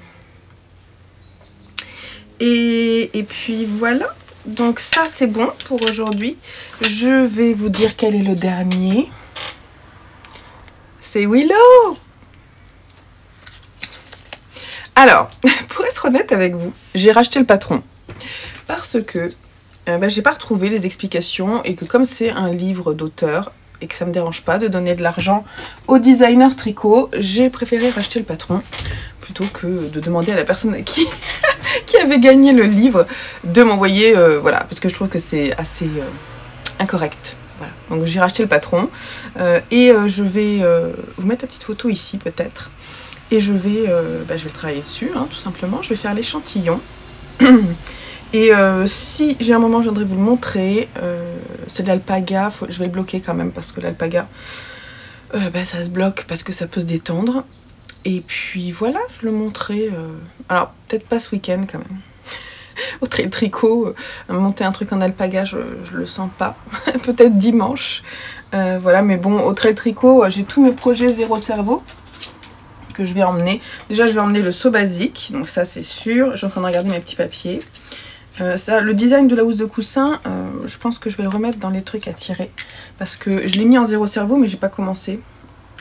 Et puis voilà. Donc ça, c'est bon pour aujourd'hui. Je vais vous dire quel est le dernier. C'est Willow. Alors, pour être honnête avec vous, j'ai racheté le patron. Parce que j'ai pas retrouvé les explications et que comme c'est un livre d'auteur et que ça me dérange pas de donner de l'argent au designer tricot, j'ai préféré racheter le patron plutôt que de demander à la personne qui avait gagné le livre de m'envoyer, voilà, parce que je trouve que c'est assez incorrect. Voilà. Donc j'ai racheté le patron et je vais vous mettre la petite photo ici peut-être et je vais travailler dessus, hein, tout simplement. Je vais faire l'échantillon. Et si j'ai un moment, je viendrai vous le montrer. C'est de l'alpaga, je vais le bloquer quand même parce que l'alpaga, ça se bloque parce que ça peut se détendre. Et puis voilà, je le montrerai. Alors, peut-être pas ce week-end quand même. Au tricot, monter un truc en alpaga, je le sens pas. Peut-être dimanche. Voilà, mais bon, au tricot, j'ai tous mes projets zéro cerveau que je vais emmener. Déjà, je vais emmener le seau basique, donc ça c'est sûr. Je suis en train de regarder mes petits papiers. Le design de la housse de coussin, je pense que je vais le remettre dans les trucs à tirer parce que je l'ai mis en zéro cerveau mais j'ai pas commencé.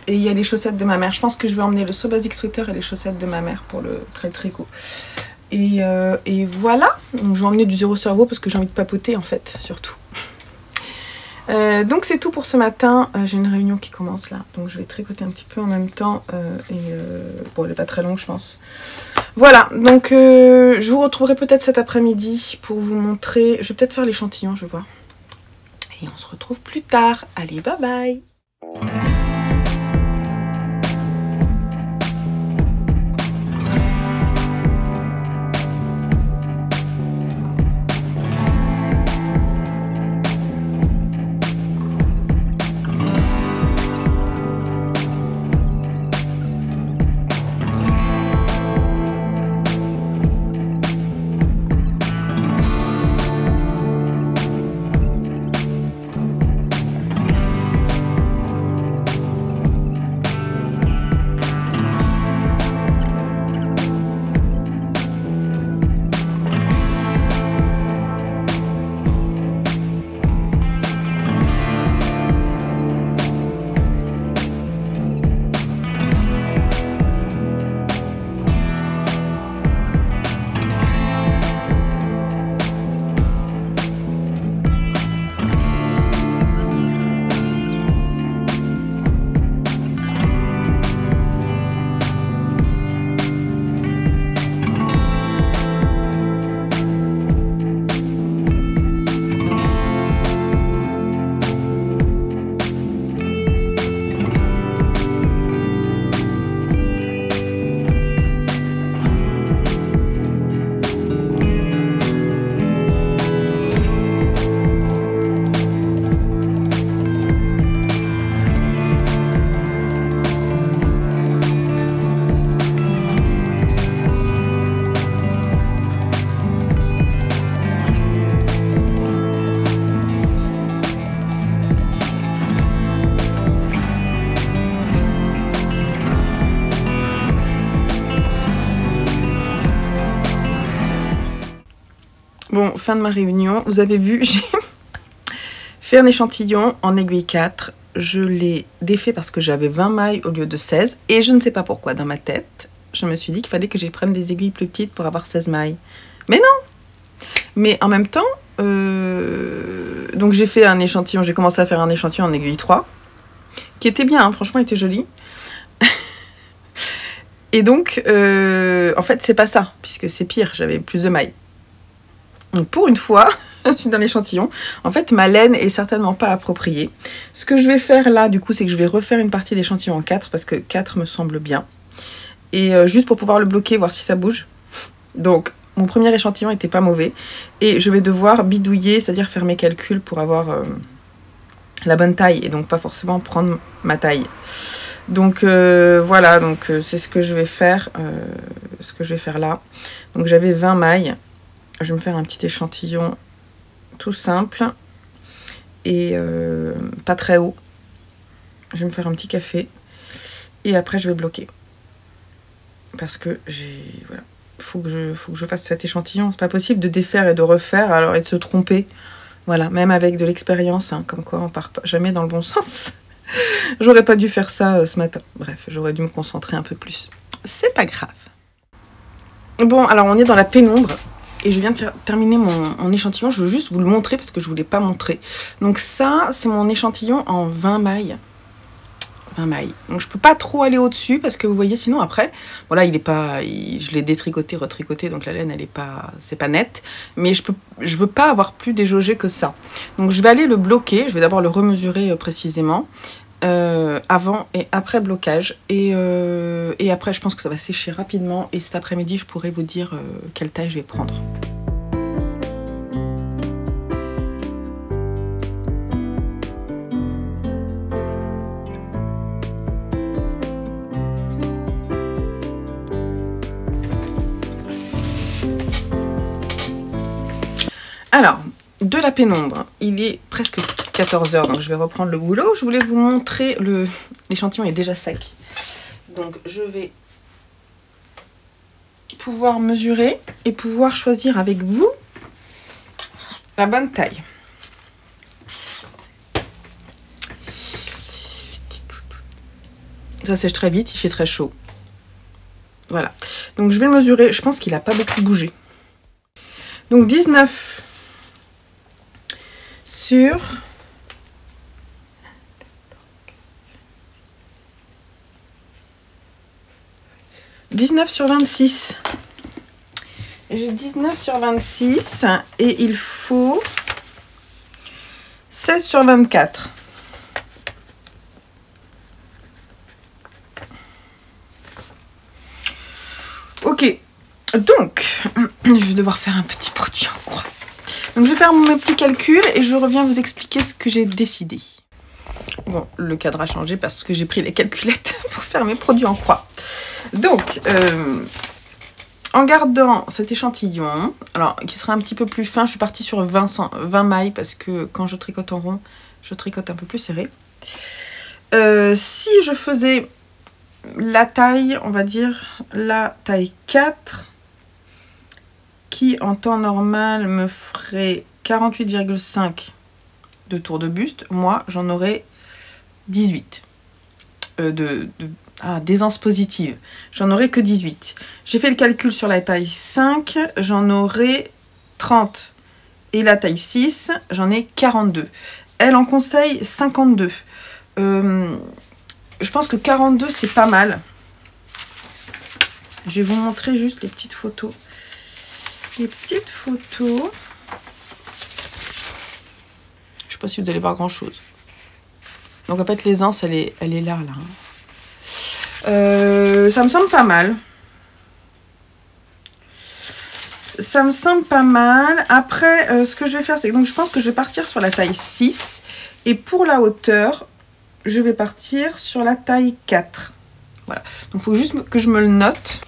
Et il y a les chaussettes de ma mère. Je pense que je vais emmener le seau basic sweater et les chaussettes de ma mère pour le tricot. Et voilà, donc je vais emmener du zéro cerveau parce que j'ai envie de papoter en fait, surtout. Donc c'est tout pour ce matin. J'ai une réunion qui commence là, donc je vais tricoter un petit peu en même temps. Bon, elle n'est pas très longue je pense. Voilà, donc je vous retrouverai peut-être cet après-midi pour vous montrer. Je vais peut-être faire l'échantillon, je vois. Et on se retrouve plus tard. Allez, bye bye. Bon, fin de ma réunion. Vous avez vu, j'ai fait un échantillon en aiguille 4. Je l'ai défait parce que j'avais 20 mailles au lieu de 16. Et je ne sais pas pourquoi, dans ma tête, je me suis dit qu'il fallait que j'y prenne des aiguilles plus petites pour avoir 16 mailles. Mais non! Mais en même temps, donc j'ai fait un échantillon, j'ai commencé à faire un échantillon en aiguille 3, qui était bien, hein, franchement, il était joli. Et donc, en fait, c'est pas ça, puisque c'est pire, j'avais plus de mailles. Donc pour une fois, je suis dans l'échantillon, en fait ma laine est certainement pas appropriée. Ce que je vais faire là, du coup, c'est que je vais refaire une partie d'échantillon en 4, parce que 4 me semble bien. Et juste pour pouvoir le bloquer, voir si ça bouge. Donc mon premier échantillon était pas mauvais. Et je vais devoir bidouiller, c'est-à-dire faire mes calculs pour avoir la bonne taille, et donc pas forcément prendre ma taille. Donc voilà, donc c'est ce que je vais faire, là. Donc j'avais 20 mailles. Je vais me faire un petit échantillon tout simple et pas très haut. Je vais me faire un petit café et après je vais bloquer. Parce que voilà, faut que je fasse cet échantillon. C'est pas possible de défaire et de refaire alors et de se tromper. Voilà, même avec de l'expérience, hein, comme quoi on part jamais dans le bon sens. J'aurais pas dû faire ça ce matin. Bref, j'aurais dû me concentrer un peu plus. C'est pas grave. Bon, alors on est dans la pénombre. Et je viens de terminer mon échantillon. Je veux juste vous le montrer parce que je ne vous l'ai pas montré. Donc ça, c'est mon échantillon en 20 mailles. 20 mailles. Donc je peux pas trop aller au-dessus parce que vous voyez, sinon après, voilà, je l'ai détricoté, retricoté, donc la laine, elle est pas, c'est pas net. Mais je veux pas avoir plus déjaugé que ça. Donc je vais aller le bloquer. Je vais d'abord le remesurer précisément. Avant et après blocage. Et après, je pense que ça va sécher rapidement. Et cet après-midi, je pourrai vous dire quelle taille je vais prendre. Alors, de la pénombre, il est presque 14 h, donc je vais reprendre le boulot. Je voulais vous montrer, l'échantillon est déjà sec. Donc je vais pouvoir mesurer et pouvoir choisir avec vous la bonne taille. Ça sèche très vite, il fait très chaud. Voilà, donc je vais le mesurer, je pense qu'il n'a pas beaucoup bougé. Donc 19 sur 26. J'ai 19 sur 26 et il faut 16 sur 24. Ok, donc je vais devoir faire un petit produit en croix. Donc je vais faire mes petits calculs et je reviens vous expliquer ce que j'ai décidé. Bon, le cadre a changé parce que j'ai pris les calculettes pour faire mes produits en croix. Donc, en gardant cet échantillon, alors qui sera un petit peu plus fin, je suis partie sur 20 mailles parce que quand je tricote en rond, je tricote un peu plus serré. Si je faisais la taille, on va dire la taille 4, qui en temps normal me ferait 48,5 de tour de buste, moi j'en aurais 18 d'aisance positive. J'en aurais que 18. J'ai fait le calcul sur la taille 5, j'en aurais 30. Et la taille 6, j'en ai 42. Elle en conseille 52. Je pense que 42 c'est pas mal. Je vais vous montrer juste les petites photos. Les petites photos. Je sais pas si vous allez voir grand chose. Donc en fait l'aisance elle est là. Ça me semble pas mal. Ça me semble pas mal. Après ce que je vais faire c'est que donc je pense que je vais partir sur la taille 6. Et pour la hauteur, je vais partir sur la taille 4. Voilà. Donc il faut juste que je me le note.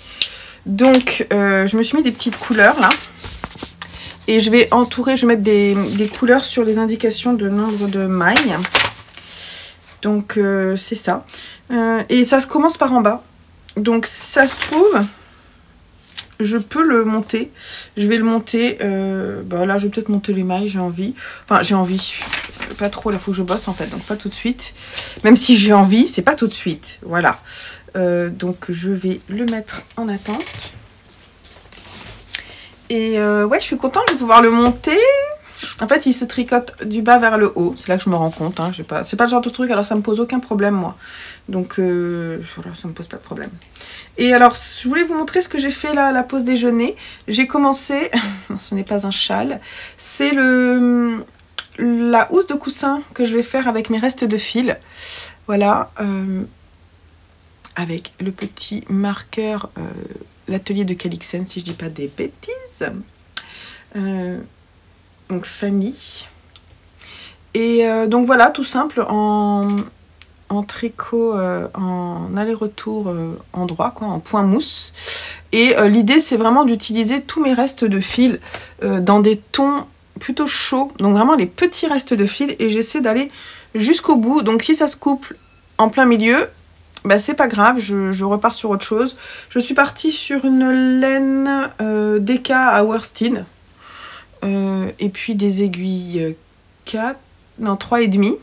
Donc je me suis mis des petites couleurs là. Et je vais entourer, je vais mettre des couleurs sur les indications de nombre de mailles. Donc c'est ça. Et ça se commence par en bas. Donc si ça se trouve, je peux le monter. Je vais le monter. Là je vais peut-être monter les mailles, j'ai envie. Enfin j'ai envie. Pas trop, là il faut que je bosse en fait. Donc pas tout de suite. Même si j'ai envie, c'est pas tout de suite. Voilà. Donc je vais le mettre en attente. Et ouais, je suis contente de pouvoir le monter. En fait, il se tricote du bas vers le haut. C'est là que je me rends compte. Hein. C'est pas le genre de truc, alors ça me pose aucun problème, moi. Donc, voilà, ça me pose pas de problème. Et alors, je voulais vous montrer ce que j'ai fait là, à la pause déjeuner. J'ai commencé, ce n'est pas un châle, c'est la housse de coussin que je vais faire avec mes restes de fil. Voilà, avec le petit marqueur... l'atelier de Calixen, si je dis pas des bêtises. Donc Fanny. Et donc voilà, tout simple, en en tricot en aller-retour en droit, quoi, en point mousse. Et l'idée c'est vraiment d'utiliser tous mes restes de fil dans des tons plutôt chauds, donc vraiment les petits restes de fil, et j'essaie d'aller jusqu'au bout. Donc si ça se coupe en plein milieu, bah c'est pas grave, je repars sur autre chose. Je suis partie sur une laine DK à worsted, et puis des aiguilles 4, non 3,5.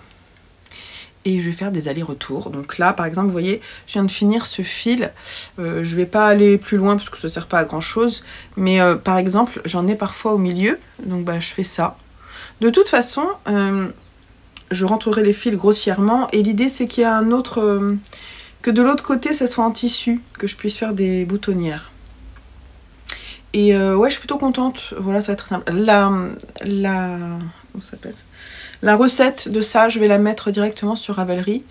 Et je vais faire des allers-retours. Donc là, par exemple, vous voyez, je viens de finir ce fil. Je vais pas aller plus loin parce que ça sert pas à grand chose. Mais par exemple, j'en ai parfois au milieu. Donc bah, je fais ça. De toute façon, je rentrerai les fils grossièrement. Et l'idée, c'est qu'il y a un autre... que de l'autre côté, ça soit en tissu. Que je puisse faire des boutonnières. Et ouais, je suis plutôt contente. Voilà, ça va être très simple. Comment ça s'appelle ? La recette de ça, je vais la mettre directement sur Ravelry.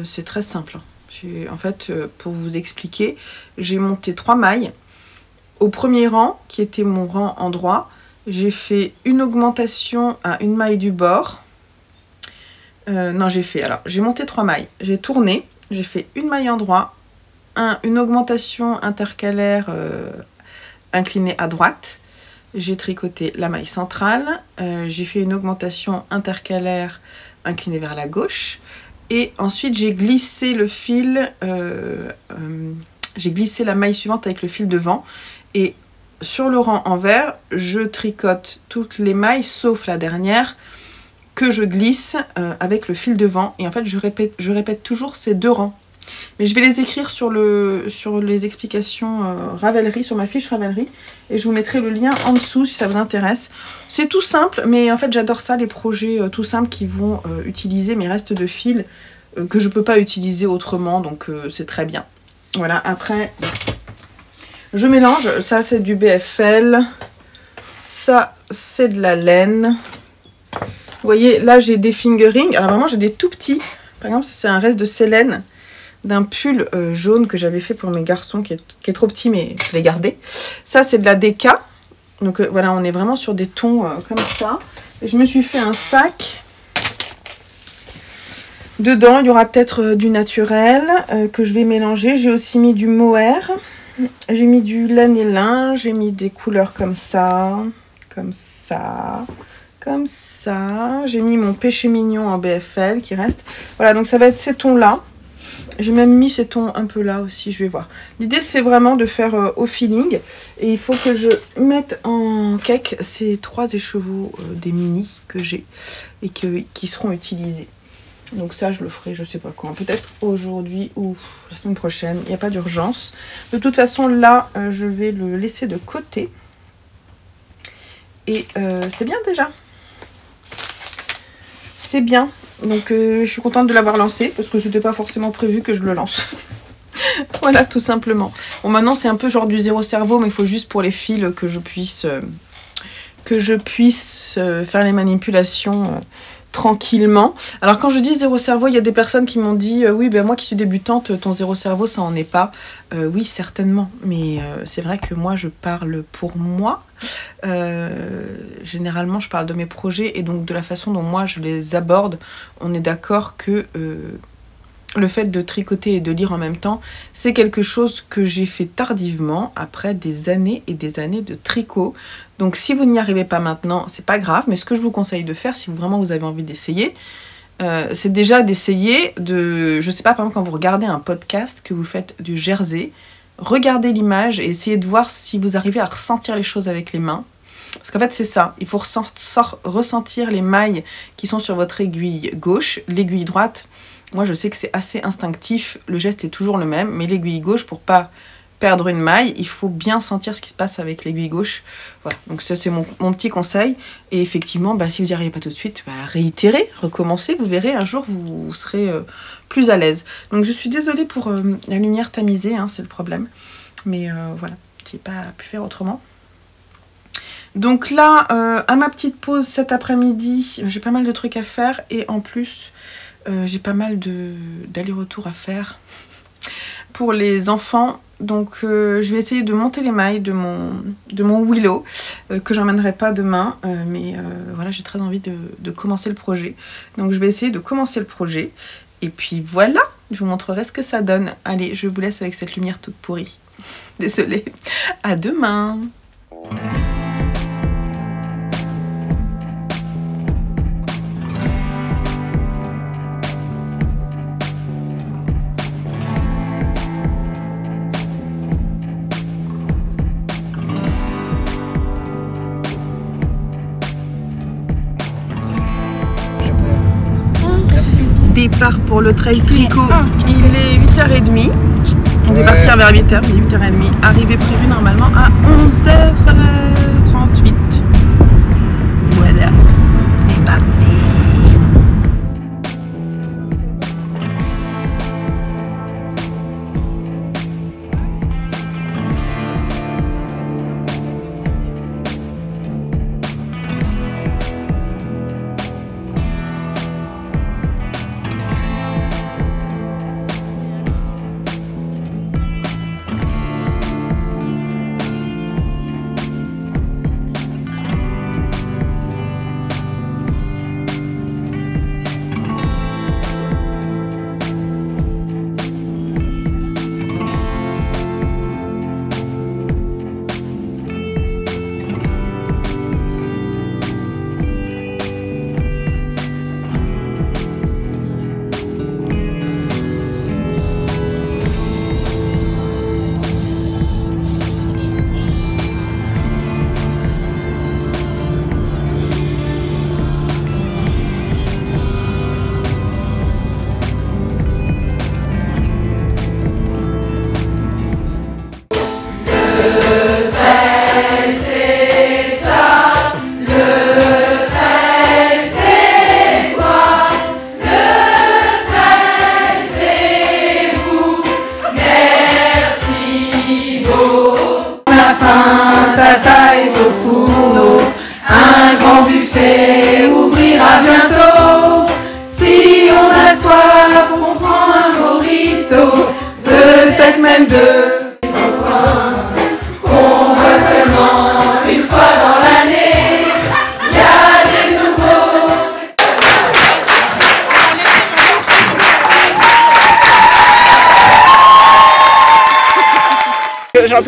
C'est très simple. En fait, pour vous expliquer, j'ai monté 3 mailles. Au premier rang, qui était mon rang en droit, j'ai fait une augmentation à une maille du bord. Non, j'ai monté 3 mailles. J'ai tourné, j'ai fait une maille en droit, une augmentation intercalaire inclinée à droite. J'ai tricoté la maille centrale, j'ai fait une augmentation intercalaire inclinée vers la gauche, et ensuite j'ai glissé le fil, j'ai glissé la maille suivante avec le fil devant, et sur le rang envers, je tricote toutes les mailles sauf la dernière que je glisse avec le fil devant, et en fait je répète toujours ces 2 rangs. Mais je vais les écrire sur les explications Ravelry, sur ma fiche Ravelry. Et je vous mettrai le lien en dessous si ça vous intéresse. C'est tout simple, mais en fait j'adore ça, les projets tout simples qui vont utiliser mes restes de fil que je ne peux pas utiliser autrement. Donc c'est très bien. Voilà, après je mélange. Ça c'est du BFL. Ça c'est de la laine. Vous voyez, là j'ai des fingerings. Alors vraiment j'ai des tout petits. Par exemple, c'est un reste de Célène, d'un pull jaune que j'avais fait pour mes garçons qui est trop petit, mais je l'ai gardé. Ça c'est de la DK, donc voilà, on est vraiment sur des tons comme ça. Et je me suis fait un sac. Dedans il y aura peut-être du naturel que je vais mélanger. J'ai aussi mis du mohair, j'ai mis du laine et lin, j'ai mis des couleurs comme ça, comme ça, comme ça. J'ai mis mon péché mignon en BFL qui reste. Voilà, donc ça va être ces tons là. J'ai même mis ces tons un peu là aussi, je vais voir. L'idée c'est vraiment de faire au feeling. Et il faut que je mette en cake ces 3 écheveaux des mini que j'ai et qui seront utilisés. Donc ça je le ferai je sais pas quand, peut-être aujourd'hui ou la semaine prochaine, il n'y a pas d'urgence. De toute façon là je vais le laisser de côté. Et c'est bien déjà. C'est bien. Donc je suis contente de l'avoir lancé parce que c'était pas forcément prévu que je le lance. Voilà, tout simplement. Bon, maintenant c'est un peu genre du zéro cerveau, mais il faut juste pour les fils que je puisse faire les manipulations tranquillement. Alors quand je dis zéro cerveau, il y a des personnes qui m'ont dit oui ben moi qui suis débutante, ton zéro cerveau ça en est pas. Oui certainement, mais c'est vrai que moi je parle pour moi. Généralement je parle de mes projets et donc de la façon dont moi je les aborde. On est d'accord que le fait de tricoter et de lire en même temps, c'est quelque chose que j'ai fait tardivement après des années et des années de tricot. Donc si vous n'y arrivez pas maintenant, c'est pas grave, mais ce que je vous conseille de faire, si vraiment vous avez envie d'essayer, c'est déjà d'essayer de... Je sais pas, par exemple, quand vous regardez un podcast, que vous faites du jersey, regardez l'image et essayez de voir si vous arrivez à ressentir les choses avec les mains. Parce qu'en fait, c'est ça. Il faut ressentir les mailles qui sont sur votre aiguille gauche, l'aiguille droite. Moi, je sais que c'est assez instinctif. Le geste est toujours le même, mais l'aiguille gauche, pour pas perdre une maille, il faut bien sentir ce qui se passe avec l'aiguille gauche. Voilà, donc ça c'est mon petit conseil. Et effectivement, bah, si vous n'y arrivez pas tout de suite, bah, réitérez, recommencez, vous verrez, un jour vous serez plus à l'aise. Donc je suis désolée pour la lumière tamisée, hein, c'est le problème. Mais voilà, j'ai pas pu faire autrement. Donc là, à ma petite pause cet après-midi, j'ai pas mal de trucs à faire et en plus, j'ai pas mal d'allers-retours à faire pour les enfants. Donc je vais essayer de monter les mailles de mon Willow que j'emmènerai pas demain, mais voilà, j'ai très envie de commencer le projet. Donc je vais essayer de commencer le projet Et puis voilà, je vous montrerai ce que ça donne. Allez, je vous laisse avec cette lumière toute pourrie. Désolée. À demain. Départ pour le trail tricot, il est 8h30. On devait partir vers 8h, il est 8h30. Arrivée prévue normalement à 11h38. Voilà, c'est parti.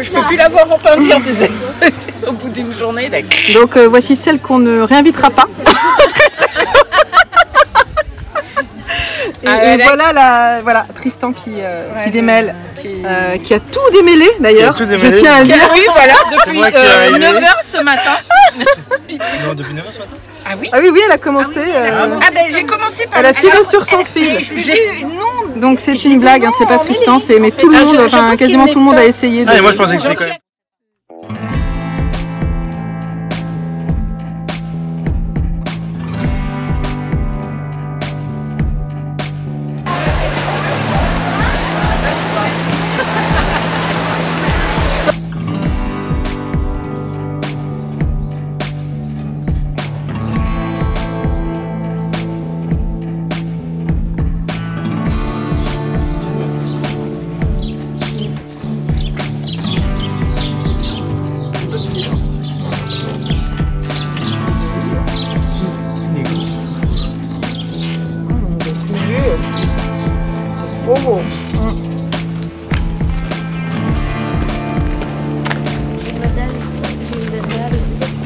Je peux plus la voir en peinture, tu sais, au bout d'une journée. Donc voici celle qu'on ne réinvitera pas. Et voilà, Tristan qui démêle, qui a tout démêlé d'ailleurs, je tiens à le dire. Oui, voilà, depuis 9h ce matin. Non, depuis 9h ce matin. Ah oui. Ah oui, elle a commencé. Ben j'ai commencé par. Elle a tiré sur son fil. Donc c'est une blague, hein, c'est pas Tristan, mais tout le monde, enfin quasiment tout le monde a essayé de. Ah, et moi je pensais que c'était quand même.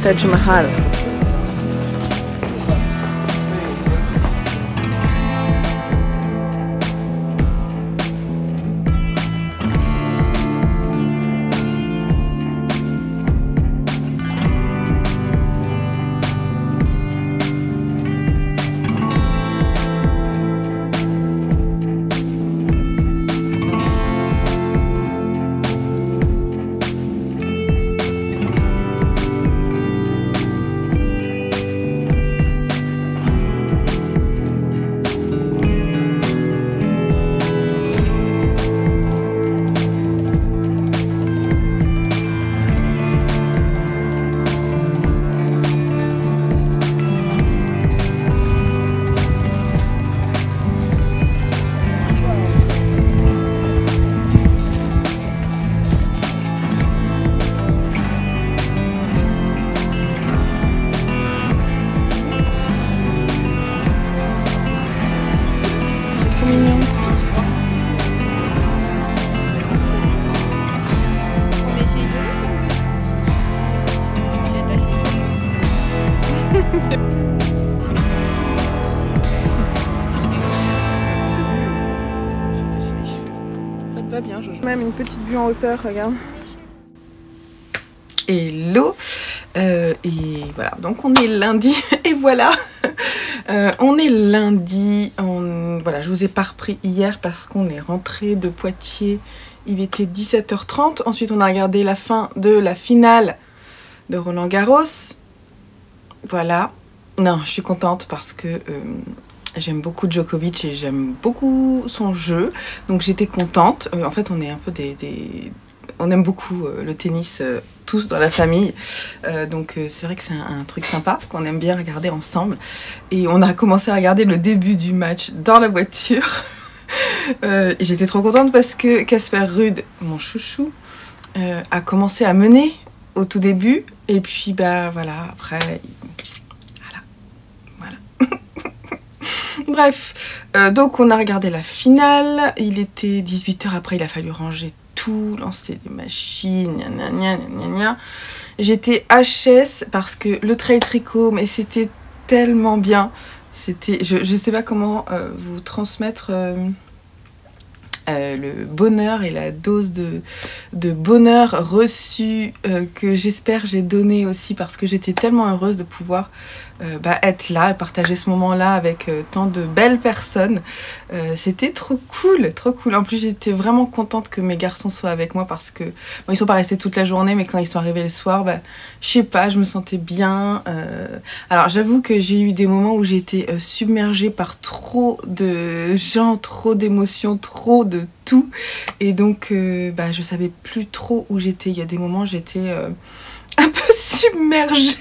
Taj Mahal. va bien, Jojo. Même une petite vue en hauteur, regarde. Hello. Et voilà, donc on est lundi, et voilà. On est lundi, voilà, je vous ai pas repris hier parce qu'on est rentré de Poitiers, il était 17h30. Ensuite on a regardé la fin de la finale de Roland Garros. Voilà, non, je suis contente parce que j'aime beaucoup Djokovic et j'aime beaucoup son jeu, donc j'étais contente. En fait on est un peu on aime beaucoup le tennis tous dans la famille, donc c'est vrai que c'est un truc sympa qu'on aime bien regarder ensemble. Et on a commencé à regarder le début du match dans la voiture. J'étais trop contente parce que Casper Ruud, mon chouchou, a commencé à mener au tout début, et puis bah voilà, après voilà. Bref, donc on a regardé la finale, il était 18h, après il a fallu ranger tout, lancer des machines, gna gna gna gna. J'étais HS parce que le trail tricot, mais c'était tellement bien. C'était, je sais pas comment vous transmettre le bonheur et la dose de bonheur reçu que j'espère j'ai donné aussi, parce que j'étais tellement heureuse de pouvoir être là et partager ce moment-là avec tant de belles personnes. C'était trop cool, trop cool. En plus, j'étais vraiment contente que mes garçons soient avec moi parce que, bon, ils sont pas restés toute la journée, mais quand ils sont arrivés le soir, je sais pas, je me sentais bien. Alors, j'avoue que j'ai eu des moments où j'ai été submergée par trop de gens, trop d'émotions, trop de tout. Et donc, je savais plus trop où j'étais. Il y a des moments, j'étais un peu submergée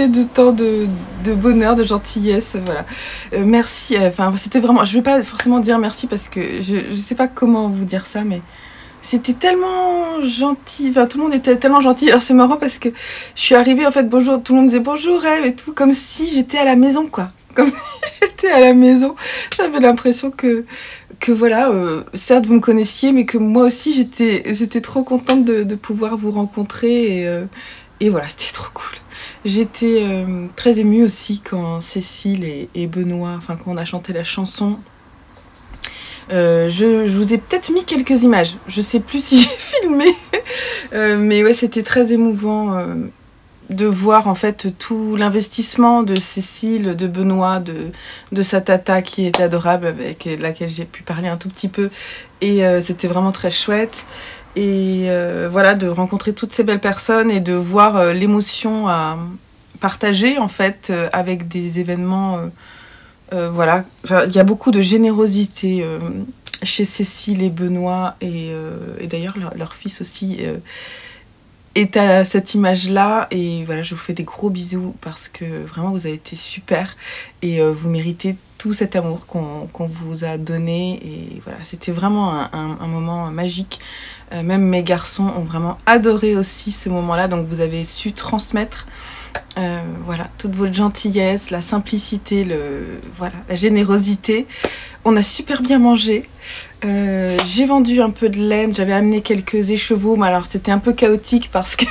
de tant de bonheur, de gentillesse, voilà. Merci, enfin c'était vraiment, je vais pas forcément dire merci parce que je sais pas comment vous dire ça, mais c'était tellement gentil, enfin tout le monde était tellement gentil. Alors c'est marrant parce que je suis arrivée, en fait, bonjour, tout le monde disait bonjour Ève et tout, comme si j'étais à la maison, quoi. Comme si j'étais à la maison. J'avais l'impression que voilà, certes vous me connaissiez, mais que moi aussi j'étais trop contente de pouvoir vous rencontrer, et voilà, c'était trop cool. J'étais très émue aussi quand Cécile et Benoît, enfin quand on a chanté la chanson. Je vous ai peut-être mis quelques images, je sais plus si j'ai filmé, mais ouais, c'était très émouvant de voir en fait tout l'investissement de Cécile, de Benoît, de sa tata qui est adorable, avec laquelle j'ai pu parler un tout petit peu, et c'était vraiment très chouette. Et voilà, de rencontrer toutes ces belles personnes et de voir l'émotion à partager en fait avec des événements, voilà. Enfin, il y a beaucoup de générosité chez Cécile et Benoît, et d'ailleurs leur fils aussi est à cette image-là. Et voilà, je vous fais des gros bisous parce que vraiment vous avez été super, et vous méritez tout cet amour qu'on vous a donné. Et voilà, c'était vraiment un moment magique. Même mes garçons ont vraiment adoré aussi ce moment-là, donc vous avez su transmettre voilà, toute votre gentillesse, la simplicité, voilà, la générosité. On a super bien mangé. J'ai vendu un peu de laine, j'avais amené quelques écheveaux, mais alors c'était un peu chaotique parce que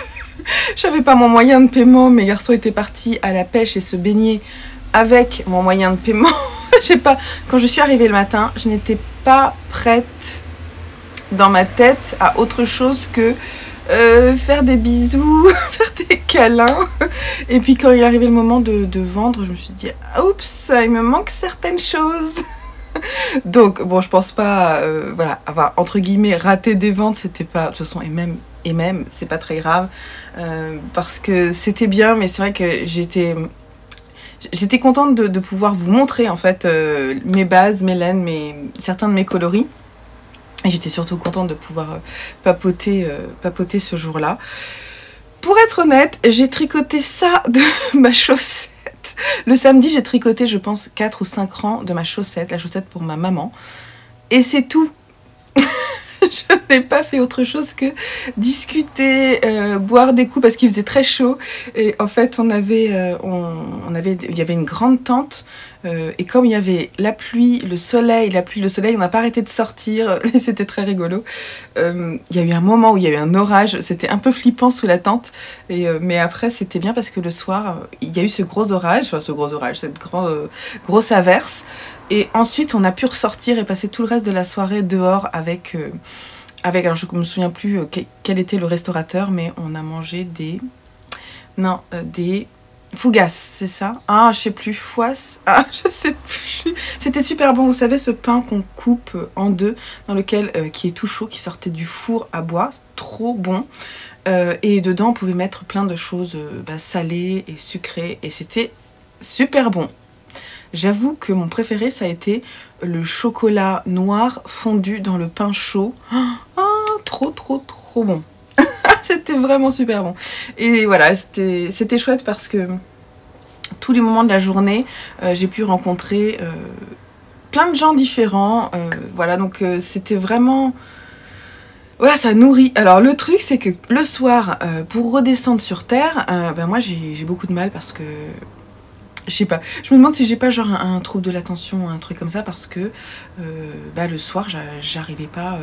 j'avais pas mon moyen de paiement. Mes garçons étaient partis à la pêche et se baigner avec mon moyen de paiement. Quand je suis arrivée le matin, je n'étais pas prête dans ma tête à autre chose que faire des bisous, faire des câlins. Et puis quand il est arrivé le moment de vendre, je me suis dit oups, il me manque certaines choses. Donc bon, je pense pas voilà, avoir entre guillemets raté des ventes. C'était pas, de toute façon, et même c'est pas très grave, parce que c'était bien, mais c'est vrai que j'étais contente de pouvoir vous montrer en fait mes bases, mes laines, certains de mes coloris. Et j'étais surtout contente de pouvoir papoter ce jour-là. Pour être honnête, j'ai tricoté ça de ma chaussette. Le samedi, j'ai tricoté, je pense, 4 ou 5 rangs de ma chaussette, la chaussette pour ma maman. Et c'est tout. Je n'ai pas fait autre chose que discuter, boire des coups parce qu'il faisait très chaud. Et en fait, il y avait une grande tente. Et comme il y avait la pluie, le soleil, on n'a pas arrêté de sortir. Et c'était très rigolo. Il y a eu un moment où il y a eu un orage. C'était un peu flippant sous la tente. Mais après, c'était bien parce que le soir, il y a eu ce gros orage, cette grosse averse. Et ensuite, on a pu ressortir et passer tout le reste de la soirée dehors avec alors je ne me souviens plus quel était le restaurateur, mais on a mangé des fougasses, c'est ça? Ah, je sais plus, fouasse, ah, je sais plus. C'était super bon, vous savez, ce pain qu'on coupe en deux, dans lequel, qui est tout chaud, qui sortait du four à bois, trop bon. Et dedans, on pouvait mettre plein de choses salées et sucrées, et c'était super bon. J'avoue que mon préféré, ça a été le chocolat noir fondu dans le pain chaud. Ah, trop bon. C'était vraiment super bon. Et voilà, c'était chouette parce que tous les moments de la journée, j'ai pu rencontrer plein de gens différents. Voilà, donc c'était vraiment... Voilà, ça nourrit. Alors le truc, c'est que le soir, pour redescendre sur Terre, moi j'ai beaucoup de mal parce que... Je sais pas, je me demande si j'ai pas genre un trouble de l'attention, un truc comme ça, parce que le soir j'arrivais pas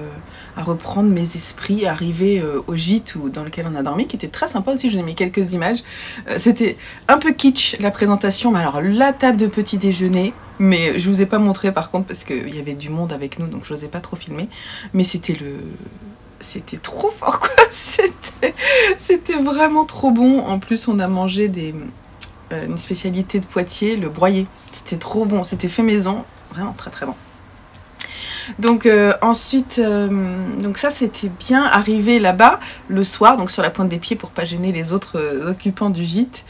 à reprendre mes esprits, arriver au gîte dans lequel on a dormi, qui était très sympa aussi, je vous ai mis quelques images. C'était un peu kitsch la présentation, mais alors la table de petit déjeuner, mais je vous ai pas montré par contre parce qu'il y avait du monde avec nous, donc je n'osais pas trop filmer, mais c'était trop fort quoi, c'était vraiment trop bon. En plus on a mangé une spécialité de Poitiers, le broyé. C'était trop bon, c'était fait maison, vraiment très bon. Donc ensuite, donc ça c'était bien. Arrivé là-bas le soir, donc sur la pointe des pieds pour pas gêner les autres occupants du gîte.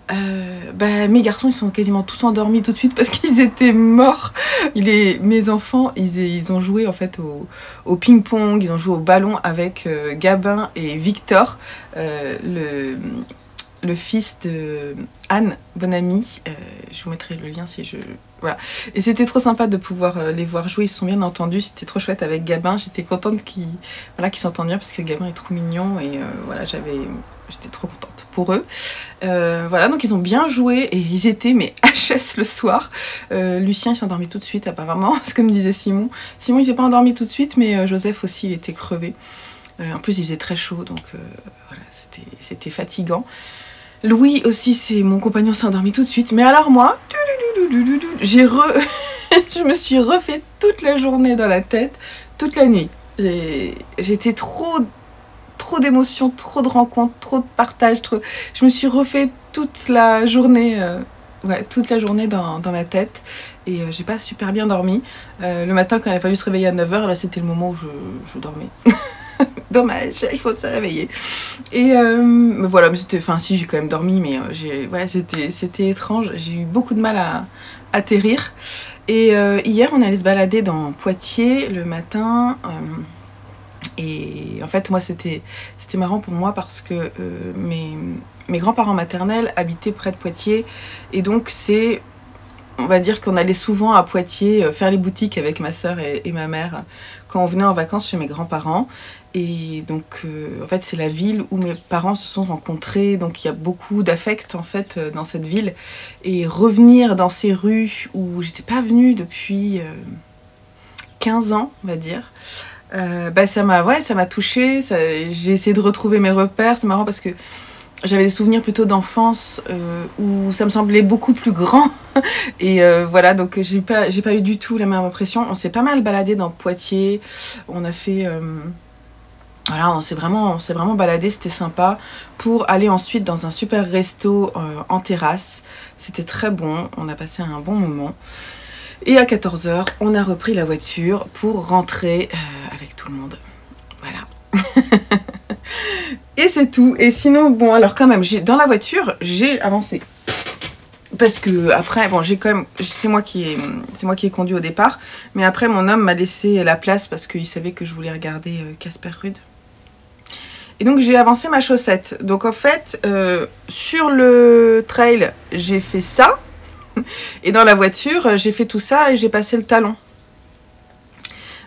Mes garçons ils sont quasiment tous endormis tout de suite parce qu'ils étaient morts. Mes enfants ils ont joué en fait au ping-pong, ils ont joué au ballon avec Gabin et Victor, le fils de Anne, bonne amie. Je vous mettrai le lien si je... Voilà. Et c'était trop sympa de pouvoir les voir jouer, ils se sont bien entendus, c'était trop chouette avec Gabin. J'étais contente qu'ils s'entendent bien parce que Gabin est trop mignon et voilà, j'étais trop contente pour eux. Voilà, donc ils ont bien joué et ils étaient mais HS le soir. Lucien il s'est endormi tout de suite apparemment, c'est comme disait Simon. Simon il s'est pas endormi tout de suite, mais Joseph aussi il était crevé. En plus il faisait très chaud, donc voilà, c'était fatigant. Louis aussi, c'est mon compagnon, s'est endormi tout de suite. Mais alors moi, je me suis refait toute la journée dans la tête, toute la nuit. J'étais trop d'émotions, trop de rencontres, trop de partage. Je me suis refait toute la journée, dans ma tête. Et j'ai pas super bien dormi. Le matin, quand il a fallu se réveiller à 9h, là c'était le moment où je dormais. Dommage, il faut se réveiller. Et voilà, mais si j'ai quand même dormi, mais c'était étrange. J'ai eu beaucoup de mal à atterrir. Et hier, on allait se balader dans Poitiers le matin. Et en fait, moi, c'était marrant pour moi parce que mes grands-parents maternels habitaient près de Poitiers. Et donc, on va dire qu'on allait souvent à Poitiers faire les boutiques avec ma soeur et ma mère quand on venait en vacances chez mes grands-parents. Et donc en fait c'est la ville où mes parents se sont rencontrés, donc il y a beaucoup d'affect en fait dans cette ville. Et revenir dans ces rues où j'étais pas venue depuis 15 ans on va dire, ça m'a touchée. J'ai essayé de retrouver mes repères. C'est marrant parce que j'avais des souvenirs plutôt d'enfance où ça me semblait beaucoup plus grand. Et voilà, donc j'ai pas eu du tout la même impression. On s'est pas mal baladé dans Poitiers. On a fait... voilà, on s'est vraiment baladé, c'était sympa. Pour aller ensuite dans un super resto en terrasse. C'était très bon, on a passé un bon moment. Et à 14h, on a repris la voiture pour rentrer avec tout le monde. Voilà. Et c'est tout. Et sinon, bon, alors quand même, dans la voiture, j'ai avancé. Parce que après, bon, c'est moi qui ai conduit au départ. Mais après, mon homme m'a laissé la place parce qu'il savait que je voulais regarder Casper Ruud. Et donc, j'ai avancé ma chaussette. Donc, en fait, sur le trail, j'ai fait ça. Et dans la voiture, j'ai fait tout ça et j'ai passé le talon.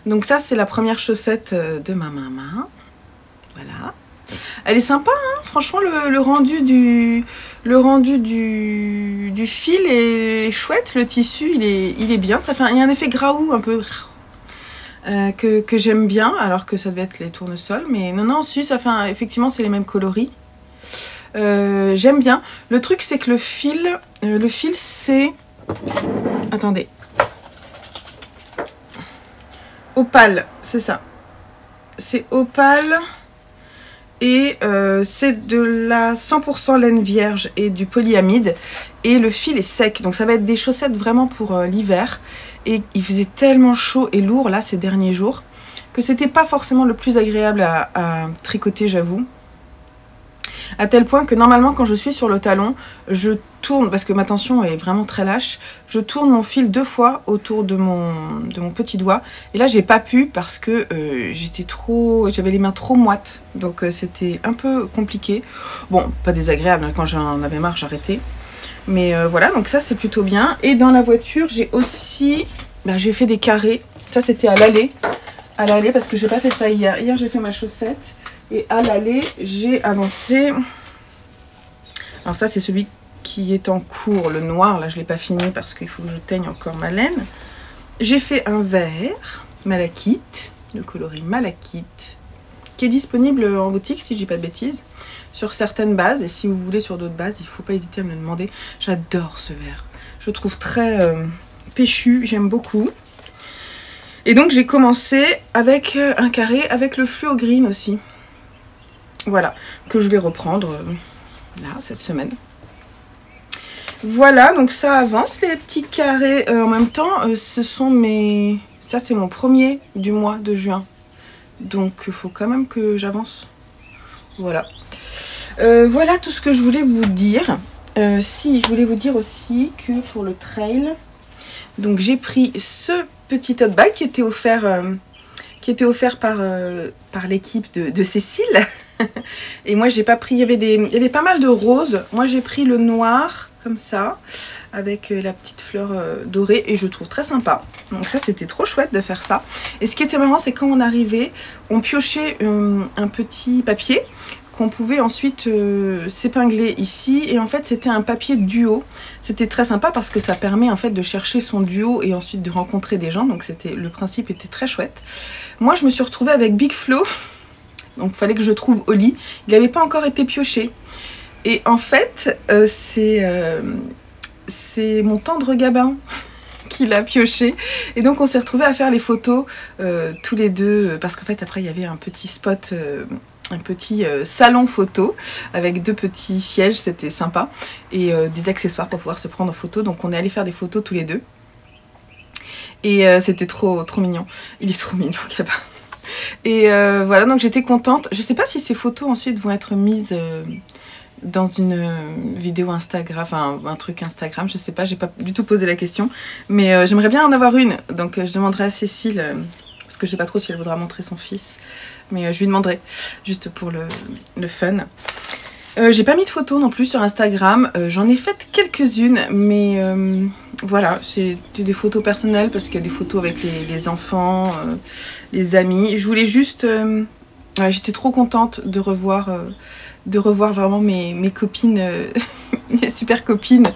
Donc ça, c'est la première chaussette de ma maman. Voilà. Elle est sympa, hein, franchement, le rendu du fil est chouette. Le tissu, il est bien. Il y a un effet graou un peu... que j'aime bien, alors que ça devait être les tournesols. Mais non, si, effectivement, c'est les mêmes coloris. J'aime bien. Le truc, c'est que le fil c'est... Attendez. Opale, c'est ça. C'est opale. Et c'est de la 100% laine vierge et du polyamide. Et le fil est sec. Donc ça va être des chaussettes vraiment pour l'hiver. Et il faisait tellement chaud et lourd là ces derniers jours que c'était pas forcément le plus agréable à tricoter, j'avoue. À tel point que normalement quand je suis sur le talon, je tourne, parce que ma tension est vraiment très lâche, je tourne mon fil 2 fois autour de mon petit doigt. Et là j'ai pas pu parce que j'avais les mains trop moites. Donc c'était un peu compliqué. Bon, pas désagréable, quand j'en avais marre j'arrêtais. Mais voilà, donc ça c'est plutôt bien. Et dans la voiture j'ai aussi, j'ai fait des carrés. Ça c'était à l'aller. À l'aller parce que j'ai pas fait ça hier. Hier j'ai fait ma chaussette. Et à l'aller, j'ai avancé. Alors ça, c'est celui qui est en cours, le noir. Là, je ne l'ai pas fini parce qu'il faut que je teigne encore ma laine. J'ai fait un vert, malachite, le coloris malachite, qui est disponible en boutique, si je dis pas de bêtises, sur certaines bases. Et si vous voulez sur d'autres bases, il ne faut pas hésiter à me le demander. J'adore ce vert. Je le trouve très péchu, j'aime beaucoup. Et donc, j'ai commencé avec un carré, avec le fluo green aussi. Voilà, que je vais reprendre là, cette semaine. Voilà, donc ça avance, les petits carrés. En même temps, ce sont mes... Ça, c'est mon premier du mois de juin. Donc, il faut quand même que j'avance. Voilà. Voilà tout ce que je voulais vous dire. Si, je voulais vous dire aussi que pour le trail, donc j'ai pris ce petit tote bag qui était offert par l'équipe de Cécile. Et moi j'ai pas pris, il y avait pas mal de roses. Moi j'ai pris le noir comme ça avec la petite fleur dorée et je trouve très sympa. Donc ça c'était trop chouette de faire ça. Et ce qui était marrant, c'est quand on arrivait, on piochait un petit papier qu'on pouvait ensuite s'épingler ici. Et en fait c'était un papier duo. C'était très sympa parce que ça permet en fait de chercher son duo et ensuite de rencontrer des gens. Donc le principe était très chouette. Moi je me suis retrouvée avec Big Flo. Donc il fallait que je trouve Oli. Il n'avait pas encore été pioché. Et en fait, c'est mon tendre Gabin qui l'a pioché. Et donc on s'est retrouvés à faire les photos tous les deux. Parce qu'en fait après il y avait un petit spot, un petit salon photo avec 2 petits sièges. C'était sympa. Et des accessoires pour pouvoir se prendre en photo. Donc on est allé faire des photos tous les deux. Et c'était trop mignon. Il est trop mignon, Gabin. Et voilà, donc j'étais contente. Je sais pas si ces photos ensuite vont être mises dans une vidéo Instagram, enfin un truc Instagram, je sais pas, j'ai pas du tout posé la question. Mais j'aimerais bien en avoir une. Donc je demanderai à Cécile, parce que je sais pas trop si elle voudra montrer son fils. Mais je lui demanderai, juste pour le fun. J'ai pas mis de photos non plus sur Instagram. J'en ai fait quelques-unes, mais voilà, c'est des photos personnelles parce qu'il y a des photos avec les enfants, les amis. Je voulais juste... ouais, j'étais trop contente de revoir vraiment mes copines, mes super copines.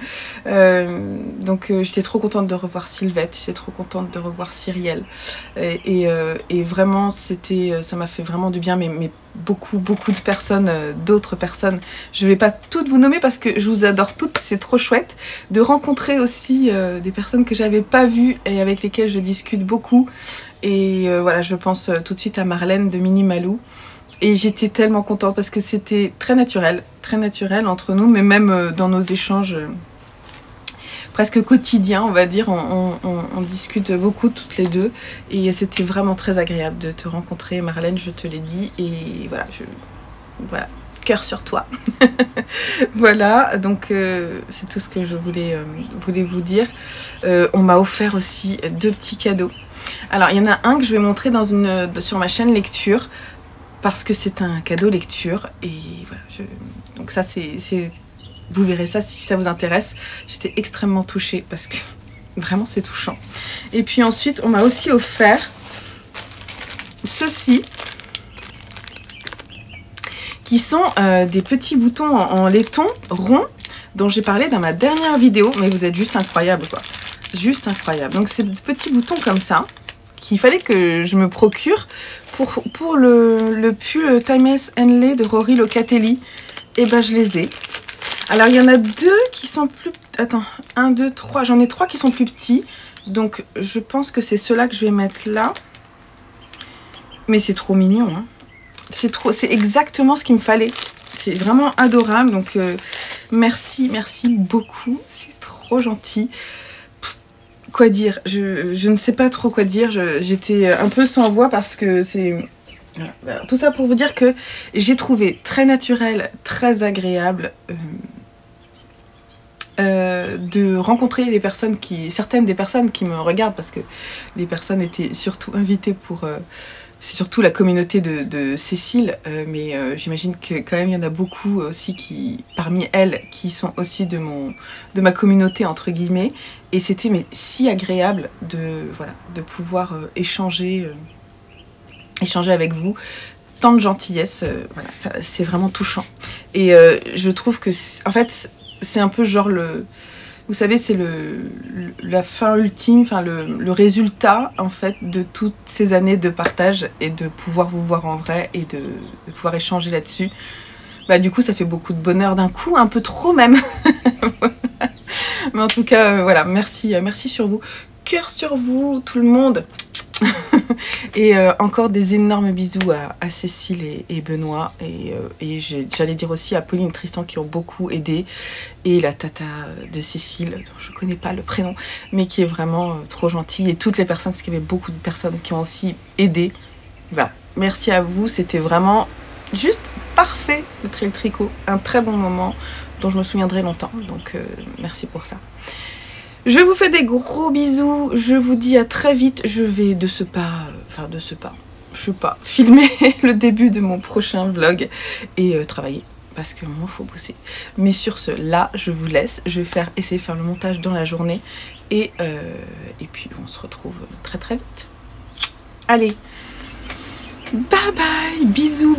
Donc j'étais trop contente de revoir Sylvette, j'étais trop contente de revoir Cyrielle. Et vraiment, ça m'a fait vraiment du bien, mais beaucoup de personnes, d'autres personnes. Je ne vais pas toutes vous nommer parce que je vous adore toutes, c'est trop chouette. De rencontrer aussi des personnes que j'avais pas vues et avec lesquelles je discute beaucoup. Et voilà, je pense tout de suite à Marlène de Mini Malou. Et j'étais tellement contente parce que c'était très naturel entre nous, mais même dans nos échanges presque quotidiens, on va dire, on discute beaucoup toutes les deux. Et c'était vraiment très agréable de te rencontrer, Marlène, je te l'ai dit. Et voilà, voilà, cœur sur toi. Voilà, donc c'est tout ce que je voulais vous dire. On m'a offert aussi 2 petits cadeaux. Alors, il y en a un que je vais montrer sur ma chaîne lecture. Parce que c'est un cadeau lecture et voilà, donc ça vous verrez ça si ça vous intéresse. J'étais extrêmement touchée parce que vraiment c'est touchant. Et puis ensuite on m'a aussi offert ceci qui sont des petits boutons en laiton rond dont j'ai parlé dans ma dernière vidéo, mais vous êtes juste incroyable quoi, juste incroyable. Donc ces petits boutons comme ça qu'il fallait que je me procure pour le pull Timeless Henley de Rory Locatelli. Et ben je les ai. Alors il y en a 2 qui sont plus... Attends, 1, 2, 3. J'en ai 3 qui sont plus petits. Donc je pense que c'est ceux-là que je vais mettre là. Mais c'est trop mignon, hein. C'est exactement ce qu'il me fallait. C'est vraiment adorable, donc merci beaucoup, c'est trop gentil. Quoi dire, je ne sais pas trop quoi dire, j'étais un peu sans voix parce que c'est... Voilà. Tout ça pour vous dire que j'ai trouvé très naturel, très agréable de rencontrer les personnes certaines des personnes qui me regardent, parce que les personnes étaient surtout invitées pour... c'est surtout la communauté de Cécile, mais j'imagine que quand même il y en a beaucoup aussi parmi elles qui sont aussi de ma communauté entre guillemets, et c'était si agréable de pouvoir échanger avec vous, tant de gentillesse, voilà, c'est vraiment touchant. Et je trouve que en fait c'est un peu genre vous savez, c'est la fin ultime, enfin le résultat en fait de toutes ces années de partage et de pouvoir vous voir en vrai et de pouvoir échanger là-dessus. Bah du coup ça fait beaucoup de bonheur d'un coup, un peu trop même. Mais en tout cas voilà, merci sur vous, cœur sur vous tout le monde. Et encore des énormes bisous à Cécile et Benoît, et j'allais dire aussi à Pauline et Tristan qui ont beaucoup aidé, et la tata de Cécile dont je connais pas le prénom mais qui est vraiment trop gentille, et toutes les personnes, parce qu'il y avait beaucoup de personnes qui ont aussi aidé. Voilà, merci à vous, c'était vraiment juste parfait le Trail Tricot, un très bon moment dont je me souviendrai longtemps, donc merci pour ça. Je vous fais des gros bisous, je vous dis à très vite. Je vais je sais pas, filmer le début de mon prochain vlog et travailler, parce que moi faut bosser. Mais sur ce, là je vous laisse, je vais essayer de faire le montage dans la journée, et puis on se retrouve très vite. Allez, bye bye, bisous.